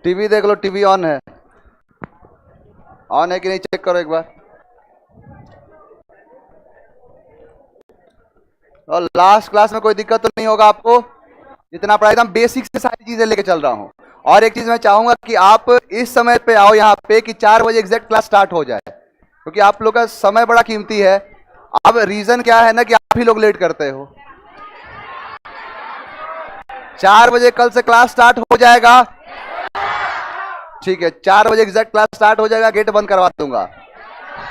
TV देख लो, TV on है कि नहीं चेक करो एक बार। और लास्ट क्लास में कोई दिक्कत तो नहीं होगा आपको? जितना पढ़ा एकदम बेसिक से सारी चीजें लेके चल रहा हूँ। और एक चीज मैं चाहूंगा कि आप इस समय पे आओ यहाँ पे कि 4 बजे एग्जैक्ट क्लास स्टार्ट हो जाए, क्योंकि आप लोग का समय बड़ा कीमती है। अब रीजन क्या है ना कि आप ही लोग लेट करते हो। 4 बजे कल से क्लास स्टार्ट हो जाएगा। ठीक है, 4 बजे एग्जैक्ट क्लास स्टार्ट हो जाएगा, गेट बंद करवा दूंगा।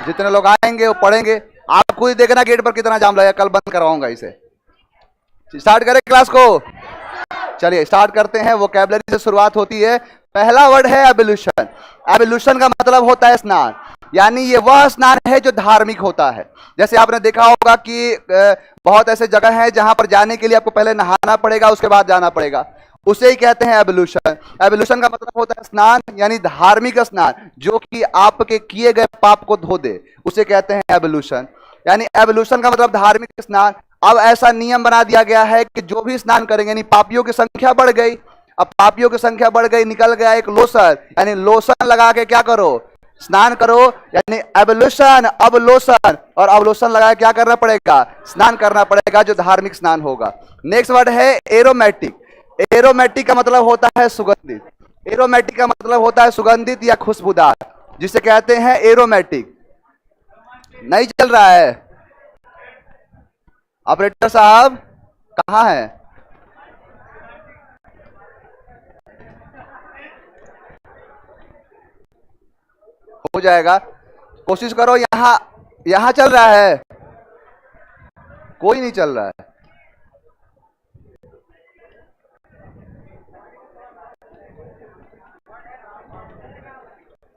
जितने लोग आएंगे वो पढ़ेंगे। आप खुद देखना गेट पर कितना जाम लगेगा, कल बंद करवाऊंगा इसे। स्टार्ट करें क्लास को? चलिए स्टार्ट करते हैं। वोकैबुलरी से शुरुआत होती है। पहला वर्ड है एवोल्यूशन। एवोल्यूशन का मतलब होता है स्नान, यानी ये वह स्नान है जो धार्मिक होता है। जैसे आपने देखा होगा कि बहुत ऐसे जगह हैं जहां पर जाने के लिए आपको पहले नहाना पड़ेगा, उसके बाद जाना पड़ेगा। उसे ही कहते हैं एवोल्यूशन। एवोल्यूशन का मतलब होता है स्नान, यानी धार्मिक स्नान जो कि आपके किए गए पाप को धो दे, उसे कहते हैं एवोल्यूशन। यानी एवोल्यूशन का मतलब धार्मिक स्नान। अब ऐसा नियम बना दिया गया है कि जो भी स्नान करेंगे, यानी पापियों की संख्या बढ़ गई। अब पापियों की संख्या बढ़ गई, निकल गया एक लोशन, यानी लोशन लगा के क्या करो, स्नान करो। यानी एवोल्यूशन, अब लोशन, और अब लोशन लगा के क्या करना पड़ेगा, स्नान करना पड़ेगा, जो धार्मिक स्नान होगा। नेक्स्ट वर्ड है एरोमेटिक। एरोमेटिक का मतलब होता है सुगंधित। एरोमेटिक का मतलब होता है सुगंधित या खुशबूदार, जिसे कहते हैं एरोमेटिक। नहीं चल रहा है? ऑपरेटर साहब कहाँ है? हो जाएगा, कोशिश करो। यहां यहां चल रहा है? कोई नहीं चल रहा है।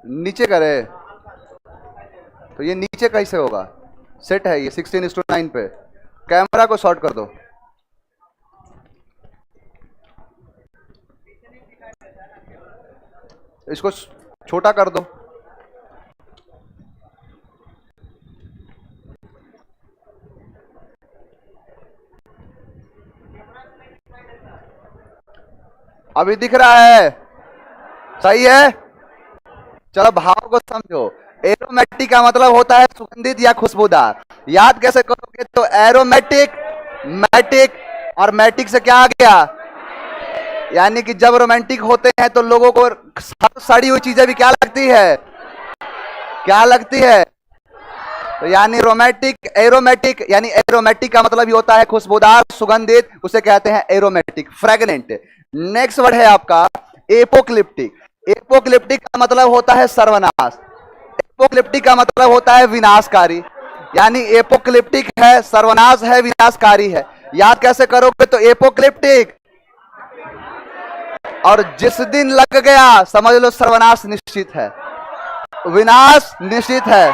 नीचे करे तो ये नीचे कैसे होगा? सेट है ये 16:9 पे। कैमरा को शॉर्ट कर दो। इसको छोटा कर दो। अभी दिख रहा है? सही है। चलो भाव को समझो। एरोमेटिक का मतलब होता है सुगंधित या खुशबूदार। याद कैसे करोगे? तो एरोमेटिक, मैटिक, और मैटिक से क्या आ गया, यानी कि जब रोमांटिक होते हैं तो लोगों को सड़ी हुई चीजें भी क्या लगती है, क्या लगती है? तो यानी रोमांटिक, एरोमेटिक, यानी एरोमेटिक का मतलब ही होता है खुशबूदार, सुगंधित, उसे कहते हैं एरोमेटिक, फ्रेगनेंट। नेक्स्ट वर्ड है आपका एपोक्लिप्टिक। एपोक्लिप्टिक का मतलब होता है सर्वनाश। एपोक्लिप्टिक का मतलब होता है विनाशकारी। यानी एपोक्लिप्टिक है, सर्वनाश है, विनाशकारी है। याद कैसे करोगे? तो एपोक्लिप्टिक, और जिस दिन लग गया समझ लो सर्वनाश निश्चित है, विनाश निश्चित है।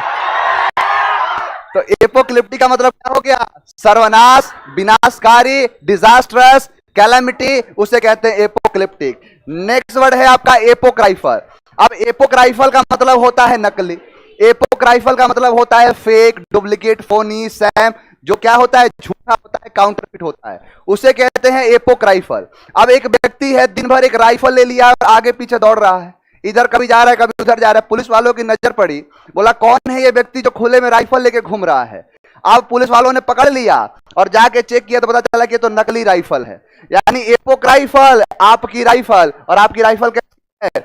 तो एपोक्लिप्टिक का मतलब क्या हो गया? सर्वनाश, विनाशकारी, डिजास्ट्रस, कैलेमिटी, उसे कहते हैं एपोक्लिप्टिक। नेक्स्ट वर्ड है आपका एपोक्राइफल। अब एपोक्राइफल का मतलब होता है नकली। एपोक्राइफल का मतलब होता है फेक, डुप्लीकेट, फोनी, सैम, जो क्या होता है, झूठा होता है, काउंटरफिट होता है, उसे कहते हैं एपोक्राइफल। अब एक व्यक्ति है, दिन भर एक राइफल ले लिया और आगे पीछे दौड़ रहा है, इधर कभी जा रहा है कभी उधर जा रहा है। पुलिस वालों की नजर पड़ी, बोला कौन है ये व्यक्ति जो खुले में राइफल लेके घूम रहा है। अब पुलिस वालों ने पकड़ लिया और जाके चेक किया तो पता चला कि ये तो नकली राइफल है। यानी एपोक राइफल, आपकी राइफल, और आपकी राइफल कैसी है?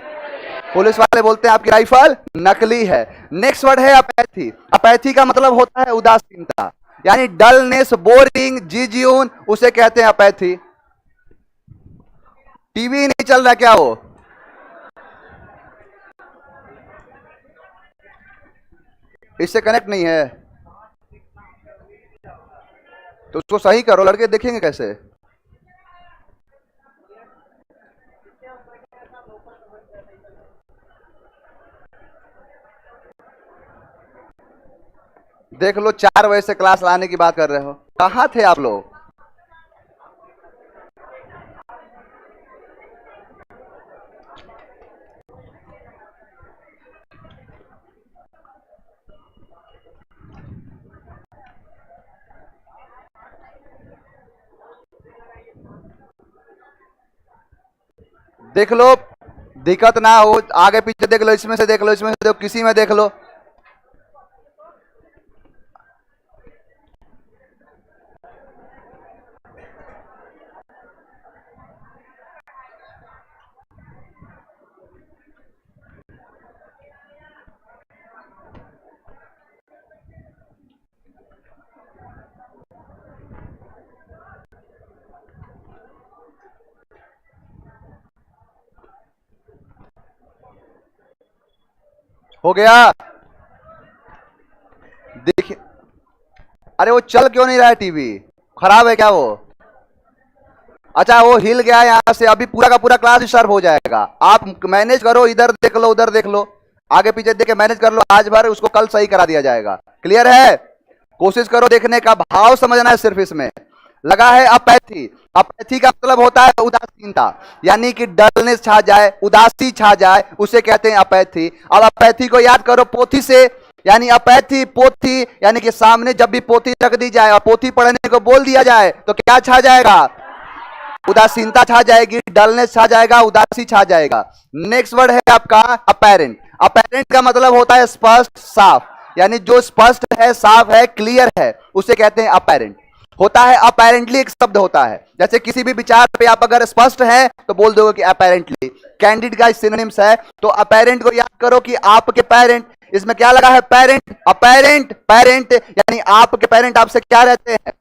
पुलिस वाले बोलते हैं आपकी राइफल नकली है। नेक्स्ट वर्ड है अपैथी। अपैथी का मतलब होता है उदासीनता, यानी डलनेस, बोरिंग, जिज्यून, उसे कहते हैं अपैथी। टीवी नहीं चल रहा क्या? वो इससे कनेक्ट नहीं है तो उसको सही करो, लड़के देखेंगे कैसे? देख लो 4 बजे से क्लास लाने की बात कर रहे हो, कहां थे आप लोग? देख लो, दिक्कत ना हो, आगे पीछे देख लो, इसमें से देख लो, इसमें से देखो, किसी में देख लो। हो गया? देखिए, अरे वो चल क्यों नहीं रहा है टीवी? खराब है क्या वो? अच्छा वो हिल गया यहां से, अभी पूरा का पूरा क्लास डिस्टर्ब हो जाएगा। आप मैनेज करो, इधर देख लो, उधर देख लो, आगे पीछे देख के मैनेज कर लो आज भर, उसको कल सही करा दिया जाएगा। क्लियर है? कोशिश करो देखने का, भाव समझना है सिर्फ इसमें। लगा है अपैथी। अपैथी का मतलब होता है उदासीनता, यानी कि डलनेस छा जाए, उदासी छा जाए, उसे कहते हैं अपैथी। अब अपैथी को याद करो पोथी से, यानी अपैथी पोथी, यानी कि सामने जब भी पोथी रख दी जाए और पोथी पढ़ने को बोल दिया जाए तो क्या छा जाएगा? उदासीनता छा जाएगी, डलनेस छा जाएगा, उदासी छा जाएगा। नेक्स्ट वर्ड है आपका अपेरेंट। अपेरेंट का मतलब होता है स्पष्ट, साफ, यानी जो स्पष्ट है, साफ है, क्लियर है, उसे कहते हैं अपेरेंट। होता है अपेरेंटली, एक शब्द होता है, जैसे किसी भी विचार पे आप अगर स्पष्ट है तो बोल दोगे कि अपेरेंटली। कैंडिड का सिनोनिम्स है, तो अपेरेंट को याद करो कि आपके पेरेंट, इसमें क्या लगा है? पेरेंट। अपेरेंट, पेरेंट यानी आपके पेरेंट आपसे क्या रहते हैं?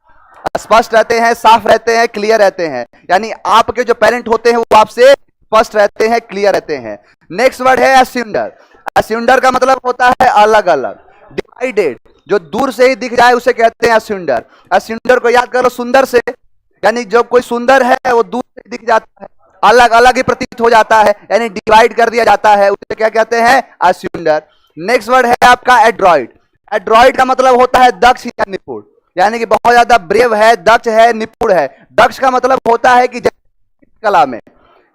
स्पष्ट रहते हैं, साफ रहते हैं, क्लियर रहते हैं, यानी आपके जो पेरेंट होते हैं वो आपसे स्पष्ट रहते हैं, क्लियर रहते हैं। नेक्स्ट वर्ड है अस्युंडर। अस्युंडर का मतलब होता है अलग अलग, डिवाइडेड, जो दूर से ही दिख जाए उसे कहते हैं अस्युंडर। अस्युंडर को याद करो सुंदर से, यानी जो कोई सुंदर है वो दूर से दिख जाता है, अलग अलग ही प्रतीत हो जाता है, यानी डिवाइड कर दिया जाता है, उसे क्या कहते हैं? अस्युंडर। नेक्स्ट वर्ड है आपका एड्रॉइड। एड्रॉइड का मतलब होता है दक्ष या निपुण, यानी कि बहुत ज्यादा ब्रेव है, दक्ष है, निपुण है। दक्ष का मतलब होता है कि कला में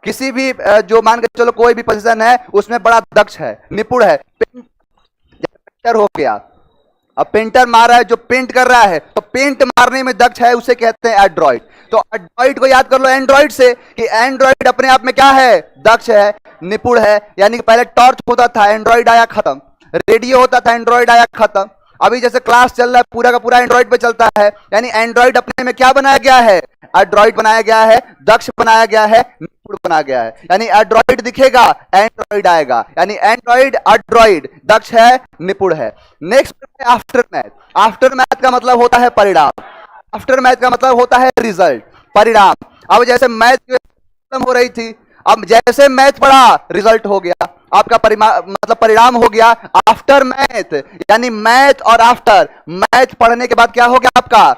किसी भी जो मान के चलो कोई भी पोजीशन है उसमें बड़ा दक्ष है, निपुण है। पेंटर हो गया, अब पेंटर मार रहा है, जो पेंट कर रहा है तो पेंट मारने में दक्ष है, उसे कहते हैं एड्रॉइड। तो एड्रॉइड को याद कर लो एंड्रॉइड से, कि एंड्रॉइड अपने आप में क्या है? दक्ष है, निपुण है, यानी कि पहले टॉर्च होता था, एंड्रॉइड आया खत्म, रेडियो होता था, एंड्रॉइड आया खत्म, अभी जैसे क्लास चल रहा है पूरा का पूरा एंड्रॉइड पे चलता है, यानी एंड्रॉइड अपने में क्या बनाया गया है? एड्रॉइड बनाया गया है, दक्ष बनाया गया है, निपुण बनाया गया है, यानी एड्रॉइड दिखेगा, एंड्रॉइड आएगा, यानी एंड्रॉइड एड्रॉइड, दक्ष है, निपुण है। नेक्स्ट है आफ्टर मैथ। आफ्टर मैथ का मतलब होता है परिणाम। आफ्टर मैथ का मतलब होता है रिजल्ट, परिणाम। अब जैसे मैथ खत्म हो रही थी, अब जैसे मैथ पढ़ा रिजल्ट हो गया, आपका मतलब परिणाम हो गया आफ्टर मैथ, यानी मैथ और आफ्टर, मैथ पढ़ने के बाद क्या हो गया? आपका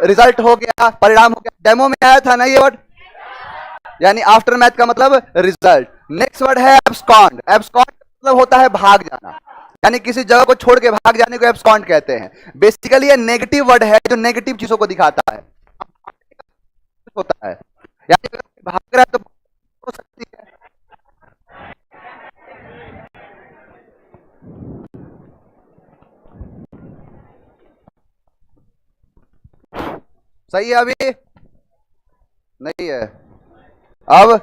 रिजल्ट हो गया, परिणाम हो गया। डेमो में आया था ना ये वर्ड, यानी आफ्टर मैथ का मतलब रिजल्ट। नेक्स्ट वर्ड है एब्सकॉन्ड। एब्सकॉन्ड मतलब होता है भाग जाना, यानी किसी जगह को छोड़ के भाग जाने को एब्सकॉन्ड कहते हैं। बेसिकली ये नेगेटिव वर्ड है जो नेगेटिव चीजों को दिखाता है, होता है, यानी भाग रहा है तो हो सकती है। सही है? अभी नहीं है। अब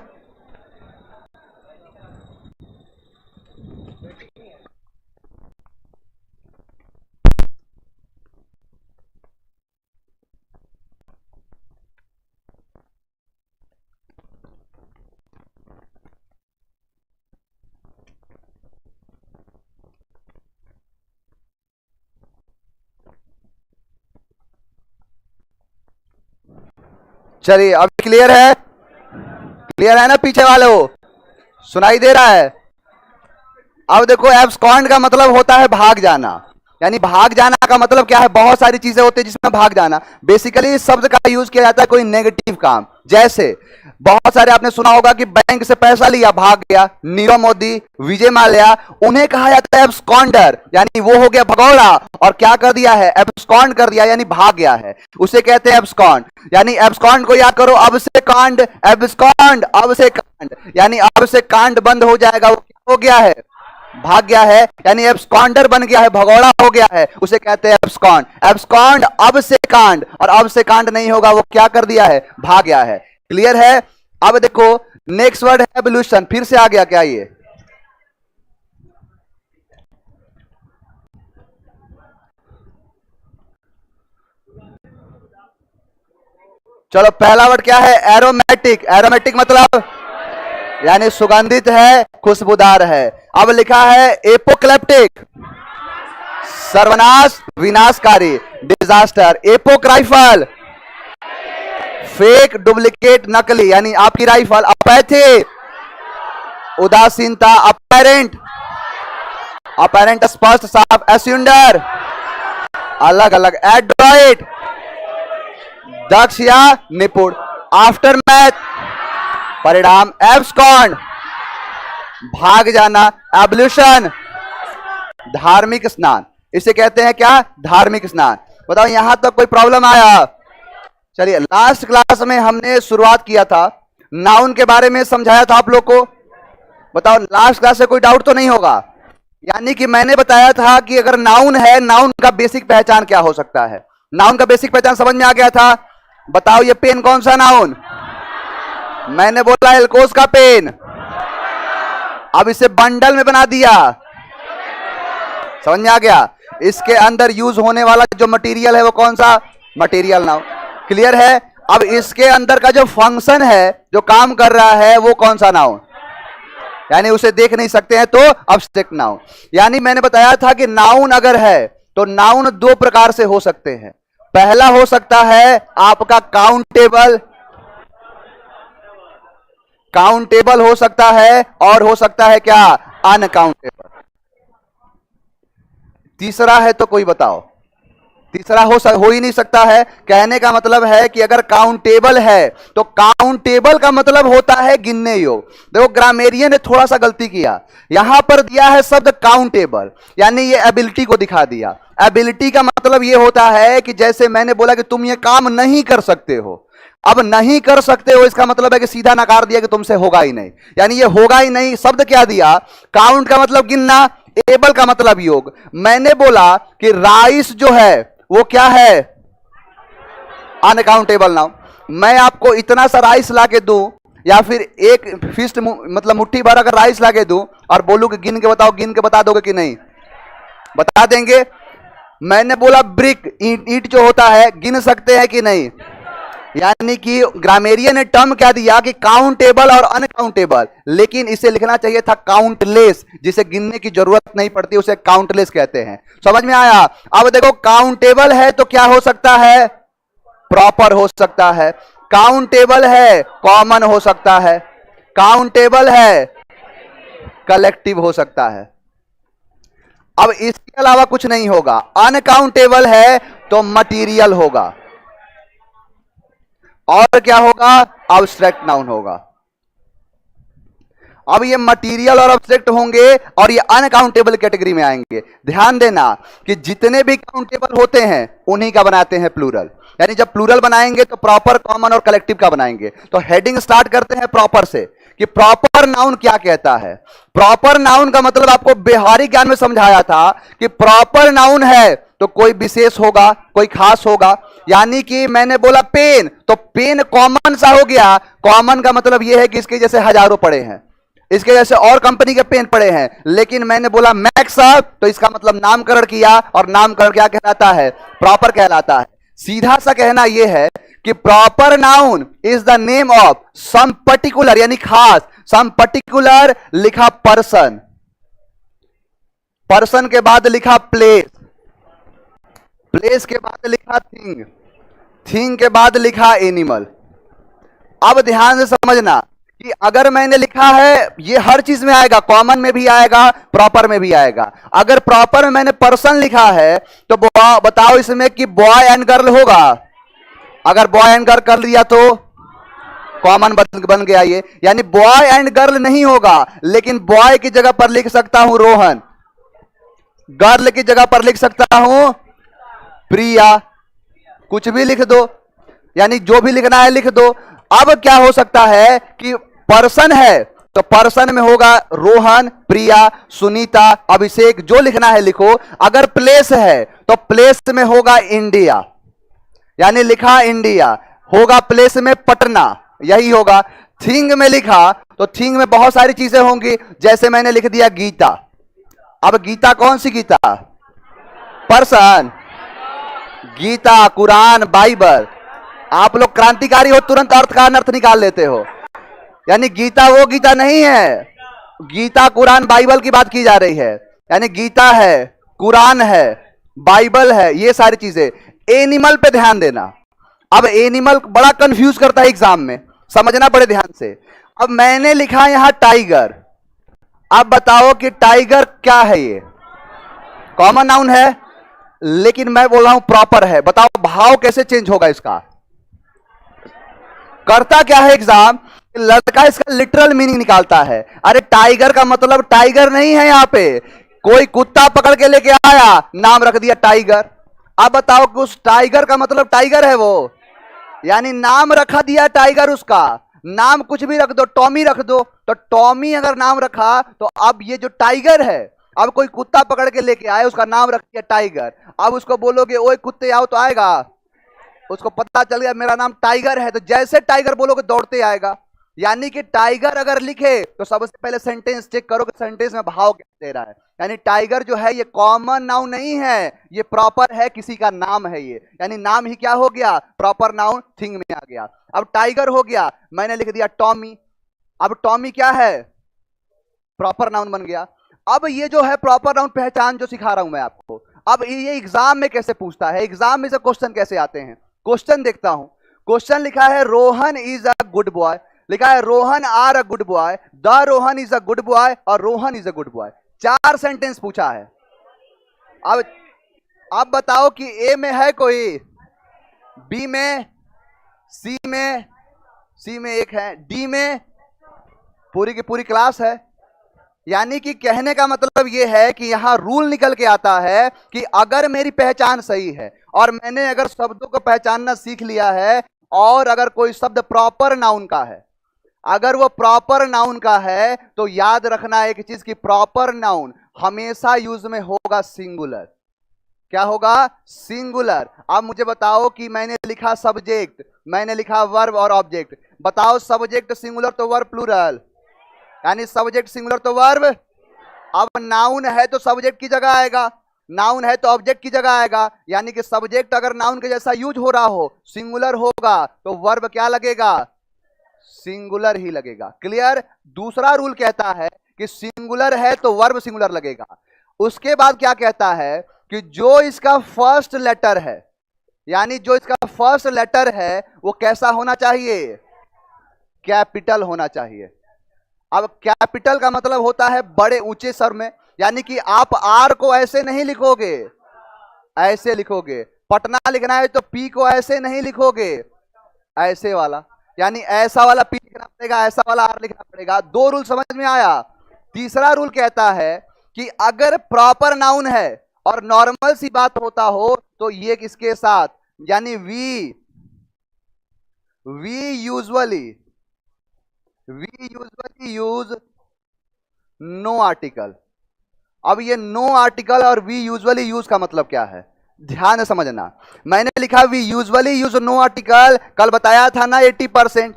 चलिए, अब क्लियर है? क्लियर है ना? पीछे वाले हो सुनाई दे रहा है? अब देखो एब्सकॉन्ड का मतलब होता है भाग जाना, यानी भाग जाना का मतलब क्या है? बहुत सारी चीजें होती है जिसमें भाग जाना। बेसिकली इस शब्द का यूज किया जाता है कोई नेगेटिव काम, जैसे बहुत सारे आपने सुना होगा कि बैंक से पैसा लिया भाग गया, नीरव मोदी, विजय माल्या, उन्हें कहा जाता है एब्सकॉन्डर, यानी वो हो गया भगौड़ा और क्या कर दिया है? एब्सकॉन्ड कर दिया, यानी भाग गया है, उसे कहते हैं एब्सकॉन्ड। यानी एब्सकॉन्ड को याद करो, अब से कांड, एब्सकॉन्ड, अब से कांड, यानी अब से कांड बंद हो जाएगा, वो क्या हो गया है? भाग गया है, यानी एब्सकॉन्डर बन गया है, भगौड़ा हो गया है, उसे कहते हैं एब्सकॉन्ड। एब्सकॉन्ड अब से कांड, और अब से कांड नहीं होगा, वो क्या कर दिया है? भाग गया है। क्लियर है? अब देखो नेक्स्ट वर्ड है एवोल्यूशन, फिर से आ गया क्या ये? चलो पहला वर्ड क्या है? एरोमेटिक। एरोमेटिक मतलब यानी सुगंधित है, खुशबूदार है। अब लिखा है एपोक्लिप्टिक, सर्वनाश, विनाशकारी, डिजास्टर। एपोक्राइफल, फेक, डुप्लीकेट, नकली, यानी आपकी राइफल। अपैथी, उदासीनता। अपैरेंट, अपैरेंट स्पष्ट, साफ। एस्यूंडर, अलग अलग। एड्रॉइड, दक्ष या निपुण। आफ्टर मैथ, परिणाम। एब्सकॉन्ड, भाग जाना। एब्ल्यूशन, धार्मिक स्नान। इसे कहते हैं क्या? धार्मिक स्नान। बताओ यहां तक कोई प्रॉब्लम आया? चलिए, लास्ट क्लास में हमने शुरुआत किया था, नाउन के बारे में समझाया था आप लोग को। बताओ लास्ट क्लास से कोई डाउट तो नहीं होगा? यानी कि मैंने बताया था कि अगर नाउन है, नाउन का बेसिक पहचान क्या हो सकता है। नाउन का बेसिक पहचान समझ में आ गया था? बताओ ये पेन कौन सा नाउन? मैंने बोला एल्कोस का पेन। अब इसे बंडल में बना दिया, समझ में आ गया? इसके अंदर यूज होने वाला जो मटेरियल है वो कौन सा? Material noun. क्लियर है? अब इसके अंदर का जो फंक्शन है, जो काम कर रहा है, वो कौन सा नाउन? यानी उसे देख नहीं सकते हैं तो अब्स्ट्रैक्ट नाउन। यानी मैंने बताया था कि नाउन अगर है तो नाउन दो प्रकार से हो सकते हैं। पहला हो सकता है आपका काउंटेबल, काउंटेबल हो सकता है, और हो सकता है क्या? अनकाउंटेबल। तीसरा है तो कोई बताओ? तीसरा हो ही नहीं सकता है। कहने का मतलब है कि अगर काउंटेबल है तो काउंटेबल का मतलब होता है गिनने योग्य। देखो ग्रामेरियन ने थोड़ा सा गलती किया, यहां पर दिया है शब्द काउंटेबल, यानी ये एबिलिटी को दिखा दिया। एबिलिटी का मतलब ये होता है कि जैसे मैंने बोला कि तुम ये काम नहीं कर सकते हो, अब नहीं कर सकते हो इसका मतलब है कि सीधा नकार दिया कि तुमसे होगा ही नहीं, यानी ये होगा ही नहीं। शब्द क्या दिया? काउंट का मतलब गिनना, एबल का मतलब योग। मैंने बोला कि राइस जो है वो क्या है? Uncountable noun. मैं आपको इतना सा राइस ला के दूं, या फिर एक फिस्ट मतलब मुट्ठी भर अगर राइस ला के दूं और बोलूं कि गिन के बताओ, गिन के बता दोगे कि नहीं? बता देंगे। मैंने बोला ब्रिक, ईंट जो होता है, गिन सकते हैं कि नहीं? यानी कि ग्रामेरियन ने टर्म क्या दिया कि काउंटेबल और अनकाउंटेबल, लेकिन इसे लिखना चाहिए था काउंटलेस, जिसे गिनने की जरूरत नहीं पड़ती, उसे काउंटलेस कहते हैं। समझ में आया? अब देखो काउंटेबल है तो क्या हो सकता है? प्रॉपर हो सकता है। काउंटेबल है कॉमन हो सकता है। काउंटेबल है कलेक्टिव हो सकता है। अब इसके अलावा कुछ नहीं होगा। अनकाउंटेबल है तो मटीरियल होगा, और क्या होगा? अब्स्ट्रैक्ट नाउन होगा। अब ये मटेरियल और अब्स्ट्रैक्ट होंगे और ये अनकाउंटेबल कैटेगरी में आएंगे। ध्यान देना कि जितने भी काउंटेबल होते हैं उन्हीं का बनाते हैं प्लूरल, यानी जब प्लूरल बनाएंगे तो प्रॉपर, कॉमन और कलेक्टिव का बनाएंगे। तो हेडिंग स्टार्ट करते हैं प्रॉपर से कि प्रॉपर नाउन क्या कहता है। प्रॉपर नाउन का मतलब आपको व्यवहारिक ज्ञान में समझाया था कि प्रॉपर नाउन है तो कोई विशेष होगा, कोई खास होगा। यानी कि मैंने बोला पेन, तो पेन कॉमन सा हो गया। कॉमन का मतलब यह है कि इसके जैसे हजारों पड़े हैं, इसके जैसे और कंपनी के पेन पड़े हैं। लेकिन मैंने बोला मैक्स तो इसका मतलब नामकरण किया, और नामकरण क्या कहलाता है? प्रॉपर कहलाता है। सीधा सा कहना यह है कि proper noun is the name of some particular, यानी खास, सम पर्टिकुलर लिखा पर्सन, पर्सन के बाद लिखा प्लेस, प्लेस के बाद लिखा थिंग, थिंग के बाद लिखा एनिमल। अब ध्यान से समझना कि अगर मैंने लिखा है, ये हर चीज में आएगा, कॉमन में भी आएगा, प्रॉपर में भी आएगा। अगर प्रॉपर में मैंने पर्सन लिखा है तो बताओ इसमें कि बॉय एंड गर्ल होगा। अगर बॉय एंड गर्ल कर लिया तो कॉमन बन गया ये, यानी बॉय एंड गर्ल नहीं होगा। लेकिन बॉय की जगह पर लिख सकता हूं रोहन, गर्ल की जगह पर लिख सकता हूं प्रिया, कुछ भी लिख दो, यानी जो भी लिखना है लिख दो। अब क्या हो सकता है कि पर्सन है तो पर्सन में होगा रोहन, प्रिया, सुनीता, अभिषेक, जो लिखना है लिखो। अगर प्लेस है तो प्लेस में होगा इंडिया, यानी लिखा इंडिया, होगा प्लेस में पटना, यही होगा। थिंग में लिखा तो थिंग में बहुत सारी चीजें होंगी, जैसे मैंने लिख दिया गीता। अब गीता कौन सी गीता? पर्सन। गीता, कुरान, बाइबल। आप लोग क्रांतिकारी हो, तुरंत अर्थ का अनर्थ निकाल लेते हो। यानी गीता वो गीता नहीं है, गीता कुरान बाइबल की बात की जा रही है। यानी गीता है, कुरान है, बाइबल है, ये सारी चीजें। एनिमल पे ध्यान देना। अब एनिमल बड़ा कंफ्यूज करता है एग्जाम में, समझना पड़े ध्यान से। अब मैंने लिखा यहां टाइगर। अब बताओ कि टाइगर क्या है? ये कॉमन नाउन है, लेकिन मैं बोल रहा हूं प्रॉपर है। बताओ भाव कैसे चेंज होगा इसका? करता क्या है एग्जाम, लड़का इसका लिटरल मीनिंग निकालता है। अरे टाइगर का मतलब टाइगर नहीं है, यहां पे कोई कुत्ता पकड़ के लेके आया, नाम रख दिया टाइगर। अब बताओ कि उस टाइगर का मतलब टाइगर है वो, यानी नाम रखा दिया टाइगर। उसका नाम कुछ भी रख दो, टॉमी रख दो, तो टॉमी अगर नाम रखा तो अब ये जो टाइगर है, अब कोई कुत्ता पकड़ के लेके आए, उसका नाम रख दिया टाइगर। अब उसको बोलोगे ओए कुत्ते आओ, तो आएगा? उसको पता चल गया मेरा नाम टाइगर है, तो जैसे टाइगर बोलोगे दौड़ते आएगा। यानी कि टाइगर अगर लिखे तो सबसे पहले सेंटेंस चेक करो कि सेंटेंस में भाव क्या दे रहा है। यानी टाइगर जो है ये कॉमन नाउन नहीं है, ये प्रॉपर है, किसी का नाम है ये। यानी नाम ही क्या हो गया? प्रॉपर नाउन थिंग में आ गया। अब टाइगर हो गया, मैंने लिख दिया टॉमी। अब टॉमी क्या है? प्रॉपर नाउन बन गया। अब ये जो है प्रॉपर नाउन पहचान जो सिखा रहा हूं मैं आपको, अब ये एग्जाम में कैसे पूछता है, एग्जाम में से क्वेश्चन कैसे आते हैं। क्वेश्चन देखता हूं। क्वेश्चन लिखा है Rohan is a good boy, लिखा है Rohan are a good boy, the Rohan is a good boy और Rohan is a good boy. 4 sentence पूछा है। अब बताओ कि ए में है कोई, बी में, सी में, सी में एक है, डी में पूरी की पूरी क्लास है। यानी कि कहने का मतलब यह है कि यहां रूल निकल के आता है कि अगर मेरी पहचान सही है और मैंने अगर शब्दों को पहचानना सीख लिया है, और अगर कोई शब्द प्रॉपर नाउन का है, अगर वो प्रॉपर नाउन का है, तो याद रखना एक चीज की प्रॉपर नाउन हमेशा यूज में होगा सिंगुलर। क्या होगा? सिंगुलर। अब मुझे बताओ कि मैंने लिखा सब्जेक्ट, मैंने लिखा वर्ब और ऑब्जेक्ट। बताओ सब्जेक्ट सिंगुलर तो वर्ब प्लूरल, यानी सब्जेक्ट सिंगुलर तो वर्ब। अब नाउन है तो सब्जेक्ट की जगह आएगा, नाउन है तो ऑब्जेक्ट की जगह आएगा। यानी कि सब्जेक्ट अगर नाउन के जैसा यूज हो रहा हो, सिंगुलर होगा, तो वर्ब क्या लगेगा? सिंगुलर ही लगेगा। क्लियर? दूसरा रूल कहता है कि सिंगुलर है तो वर्ब सिंगुलर लगेगा। उसके बाद क्या कहता है कि जो इसका फर्स्ट लेटर है, यानी जो इसका फर्स्ट लेटर है वो कैसा होना चाहिए? कैपिटल होना चाहिए। अब कैपिटल का मतलब होता है बड़े ऊंचे स्वर में, यानी कि आप आर को ऐसे नहीं लिखोगे, ऐसे लिखोगे। पटना लिखना है तो पी को ऐसे नहीं लिखोगे, ऐसे वाला, यानी ऐसा वाला पी लिखना पड़ेगा, ऐसा वाला आर लिखना पड़ेगा। 2 रूल समझ में आया। तीसरा रूल कहता है कि अगर प्रॉपर नाउन है और नॉर्मल सी बात होता हो तो ये किसके साथ, यानी we usually use no article. अब ये नो आर्टिकल और वी यूजुअली यूज का मतलब क्या है, ध्यान से समझना। मैंने लिखा we usually use no article, कल बताया था ना 80%,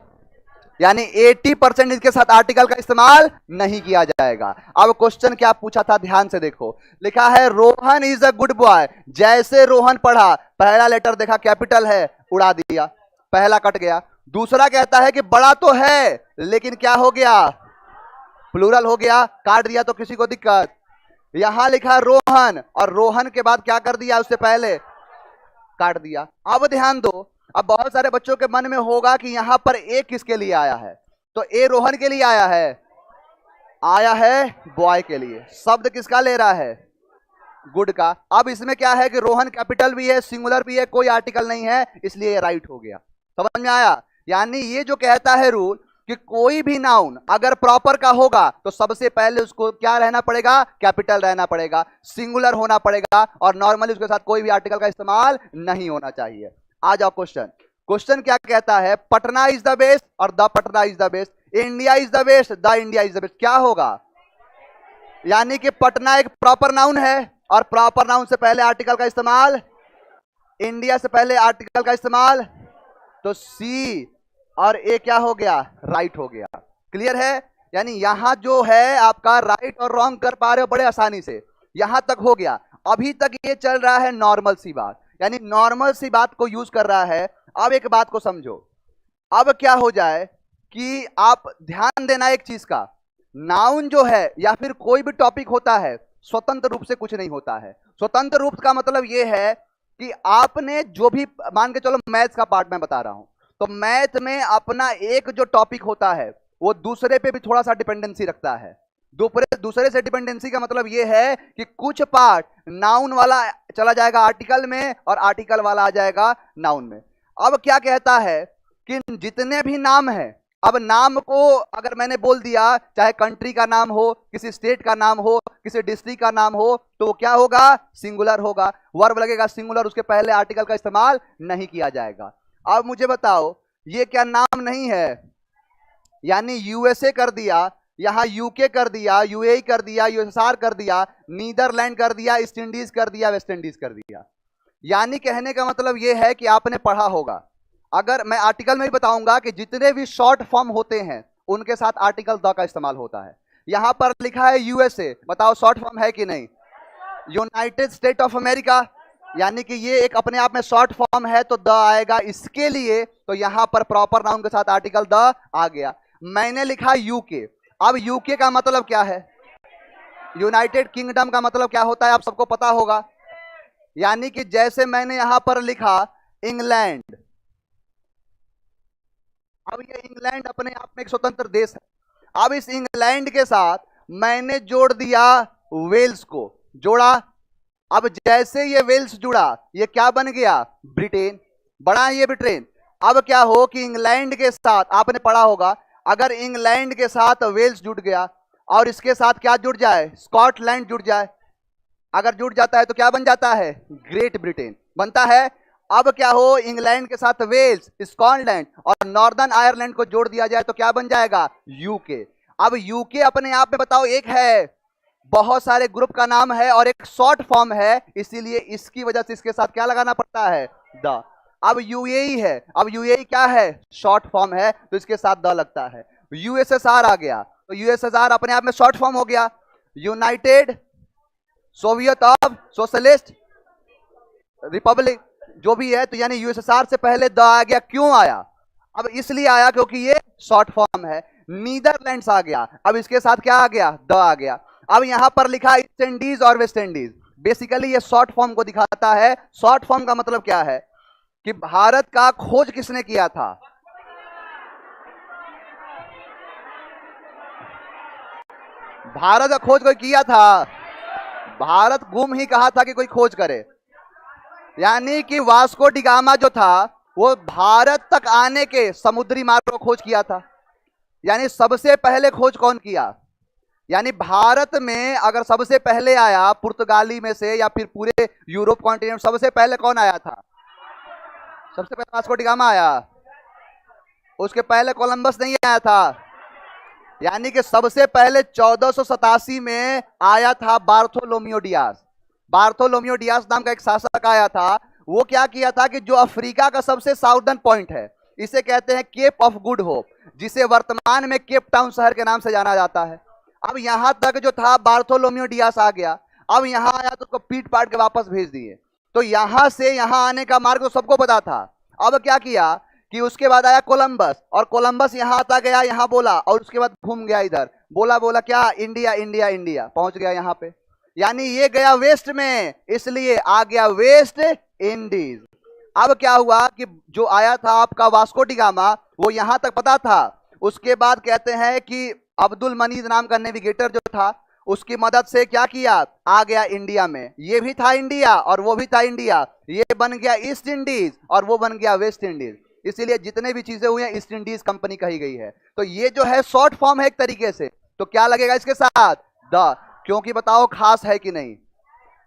यानी 80% इसके साथ आर्टिकल का इस्तेमाल नहीं किया जाएगा। अब क्वेश्चन क्या पूछा था, ध्यान से देखो। लिखा है Rohan is a good boy. जैसे रोहन पढ़ा, पहला लेटर देखा कैपिटल है, उड़ा दिया, पहला कट गया। दूसरा कहता है कि बड़ा तो है लेकिन क्या हो गया? प्लूरल हो गया, काट दिया तो किसी को दिक्कत। यहां लिखा रोहन, और रोहन के बाद क्या कर दिया? उससे पहले काट दिया। अब ध्यान दो, अब बहुत सारे बच्चों के मन में होगा कि यहां पर ए किसके लिए आया है, तो ए रोहन के लिए आया है बॉय के लिए। शब्द किसका ले रहा है? गुड का। अब इसमें क्या है कि रोहन कैपिटल भी है, सिंगुलर भी है, कोई आर्टिकल नहीं है, इसलिए ये राइट हो गया। समझ में आया? यानी ये जो कहता है रूल कि कोई भी नाउन अगर प्रॉपर का होगा तो सबसे पहले उसको क्या रहना पड़ेगा? कैपिटल रहना पड़ेगा, सिंगुलर होना पड़ेगा, और नॉर्मली उसके साथ कोई भी आर्टिकल का इस्तेमाल नहीं होना चाहिए। आ जाओ क्वेश्चन क्या कहता है? पटना इज द बेस्ट और the Patna is the best, India is the best, the India is the best. क्या होगा? यानी कि पटना एक प्रॉपर नाउन है और प्रॉपर नाउन से पहले आर्टिकल का इस्तेमाल, इंडिया से पहले आर्टिकल का इस्तेमाल, तो सी और ए क्या हो गया, राइट हो गया। क्लियर है? यानी यहां जो है आपका राइट और रॉन्ग कर पा रहे हो बड़े आसानी से, यहां तक हो गया। अभी तक ये चल रहा है नॉर्मल सी बात, यानी नॉर्मल सी बात को यूज कर रहा है। अब एक बात को समझो, अब क्या हो जाए कि आप ध्यान देना एक चीज का, नाउन जो है या फिर कोई भी टॉपिक होता है स्वतंत्र रूप से कुछ नहीं होता है। स्वतंत्र रूप का मतलब यह है कि आपने जो भी, मान के चलो मैथ्स का पार्ट मैं बता रहा हूं, तो मैथ में अपना एक जो टॉपिक होता है वो दूसरे पे भी थोड़ा सा डिपेंडेंसी रखता है। दूसरे से डिपेंडेंसी का मतलब यह है कि कुछ पार्ट नाउन वाला चला जाएगा आर्टिकल में और आर्टिकल वाला आ जाएगा नाउन में। अब क्या कहता है कि जितने भी नाम है, अब नाम को अगर मैंने बोल दिया, चाहे कंट्री का नाम हो, किसी स्टेट का नाम हो, किसी डिस्ट्रिक्ट का नाम हो, तो क्या होगा, सिंगुलर होगा। वर्ब लगेगा सिंगुलर, उसके पहले आर्टिकल का इस्तेमाल नहीं किया जाएगा। अब मुझे बताओ, ये क्या नाम नहीं है? यानी यूएसए कर दिया, यहां यूके कर दिया, यूएई कर दिया, यूएसआर कर दिया, नीदरलैंड कर दिया, ईस्ट इंडीज कर दिया, वेस्ट इंडीज कर दिया। यानी कहने का मतलब यह है कि आपने पढ़ा होगा, अगर मैं आर्टिकल में ही बताऊंगा कि जितने भी शॉर्ट फॉर्म होते हैं उनके साथ आर्टिकल द का इस्तेमाल होता है। यहां पर लिखा है यूएसए, बताओ शॉर्ट फॉर्म है कि नहीं? यूनाइटेड स्टेट ऑफ अमेरिका, यानी कि ये एक अपने आप में शॉर्ट फॉर्म है, तो द आएगा इसके लिए, तो यहां पर प्रॉपर नाउन के साथ आर्टिकल द आ गया। मैंने लिखा यूके, अब यूके का मतलब क्या है? यूनाइटेड किंगडम का मतलब क्या होता है आप सबको पता होगा। यानी कि जैसे मैंने यहां पर लिखा इंग्लैंड, अब ये इंग्लैंड अपने आप में एक स्वतंत्र देश है। अब इस इंग्लैंड के साथ मैंने जोड़ दिया वेल्स को, जोड़ा। अब जैसे ये वेल्स जुड़ा, ये क्या बन गया, ब्रिटेन। बड़ा ये ब्रिटेन। अब क्या हो कि इंग्लैंड के साथ आपने पढ़ा होगा, अगर इंग्लैंड के साथ वेल्स जुड़ गया और इसके साथ क्या जुड़ जाए, स्कॉटलैंड जुड़ जाए, अगर जुड़ जाता है तो क्या बन जाता है, ग्रेट ब्रिटेन बनता है। अब क्या हो, इंग्लैंड के साथ वेल्स, स्कॉटलैंड और नॉर्दर्न आयरलैंड को जोड़ दिया जाए तो क्या बन जाएगा, यूके। अब यूके अपने आप में बताओ एक है, बहुत सारे ग्रुप का नाम है और एक शॉर्ट फॉर्म है, इसीलिए इसकी वजह से इसके साथ क्या लगाना पड़ता है, द। अब यूएई है, अब यूएई क्या है, शॉर्ट फॉर्म है, तो इसके साथ द लगता है। यूएसएसआर आ गया, तो यूएसएसआर अपने आप में शॉर्ट फॉर्म हो गया, United Soviet of socialist Republic, जो भी है, तो यानी यूएसएसआर से पहले द आ गया। क्यों आया? अब इसलिए आया क्योंकि ये शॉर्ट फॉर्म है। नीदरलैंड्स आ गया, अब इसके साथ क्या आ गया, द आ गया। अब यहां पर लिखा ईस्ट इंडीज और वेस्ट इंडीज, बेसिकली ये शॉर्ट फॉर्म को दिखाता है। शॉर्ट फॉर्म का मतलब क्या है कि भारत का खोज किसने किया था, भारत का खोज कोई किया था? भारत गुम ही कहा था कि कोई खोज करे। यानी कि वास्को डिगामा जो था वो भारत तक आने के समुद्री मार्ग को खोज किया था। यानी सबसे पहले खोज कौन किया? यानी भारत में अगर सबसे पहले आया पुर्तगाली में से या फिर पूरे यूरोप कॉन्टिनेंट, सबसे पहले कौन आया था? सबसे पहले वास्को डिगामा आया, उसके पहले कोलंबस नहीं आया था। यानी कि सबसे पहले 1487 में आया था बार्थोलोमियो डियास। बार्थोलोमियो डियास नाम का एक शासक आया था। वो क्या किया था कि जो अफ्रीका का सबसे साउदर्न पॉइंट है, इसे कहते हैं केप ऑफ गुड होप, जिसे वर्तमान में केप टाउन शहर के नाम से जाना जाता है। अब यहां तक जो था बार्थोलोमियो डियास आ गया। अब यहां आया तो उसको पीट पाट के वापस भेज दिए। तो यहां से यहां आने का मार्ग तो सबको पता था। अब क्या किया कि उसके बाद आया कोलंबस, और कोलंबस यहां आता गया, यहां बोला, और उसके बाद घूम गया इधर, बोला बोला क्या, इंडिया इंडिया इंडिया, पहुंच गया यहां पे। यानी ये गया वेस्ट में, इसलिए आ गया वेस्ट इंडीज। अब क्या हुआ कि जो आया था आपका वास्को डिगामा, वो यहां तक पता था। उसके बाद कहते हैं कि अब्दुल मनीज नाम का नेविगेटर जो था, उसकी मदद से क्या किया, आ गया इंडिया में। ये भी था इंडिया और वो भी था इंडिया, ये बन गया ईस्ट इंडीज और वो बन गया वेस्ट इंडीज। इसीलिए जितने भी चीजें हुई हैं ईस्ट इंडीज कंपनी कही गई है। तो ये जो है शॉर्ट फॉर्म है एक तरीके से, तो क्या लगेगा इसके साथ, द। क्योंकि बताओ खास है कि नहीं।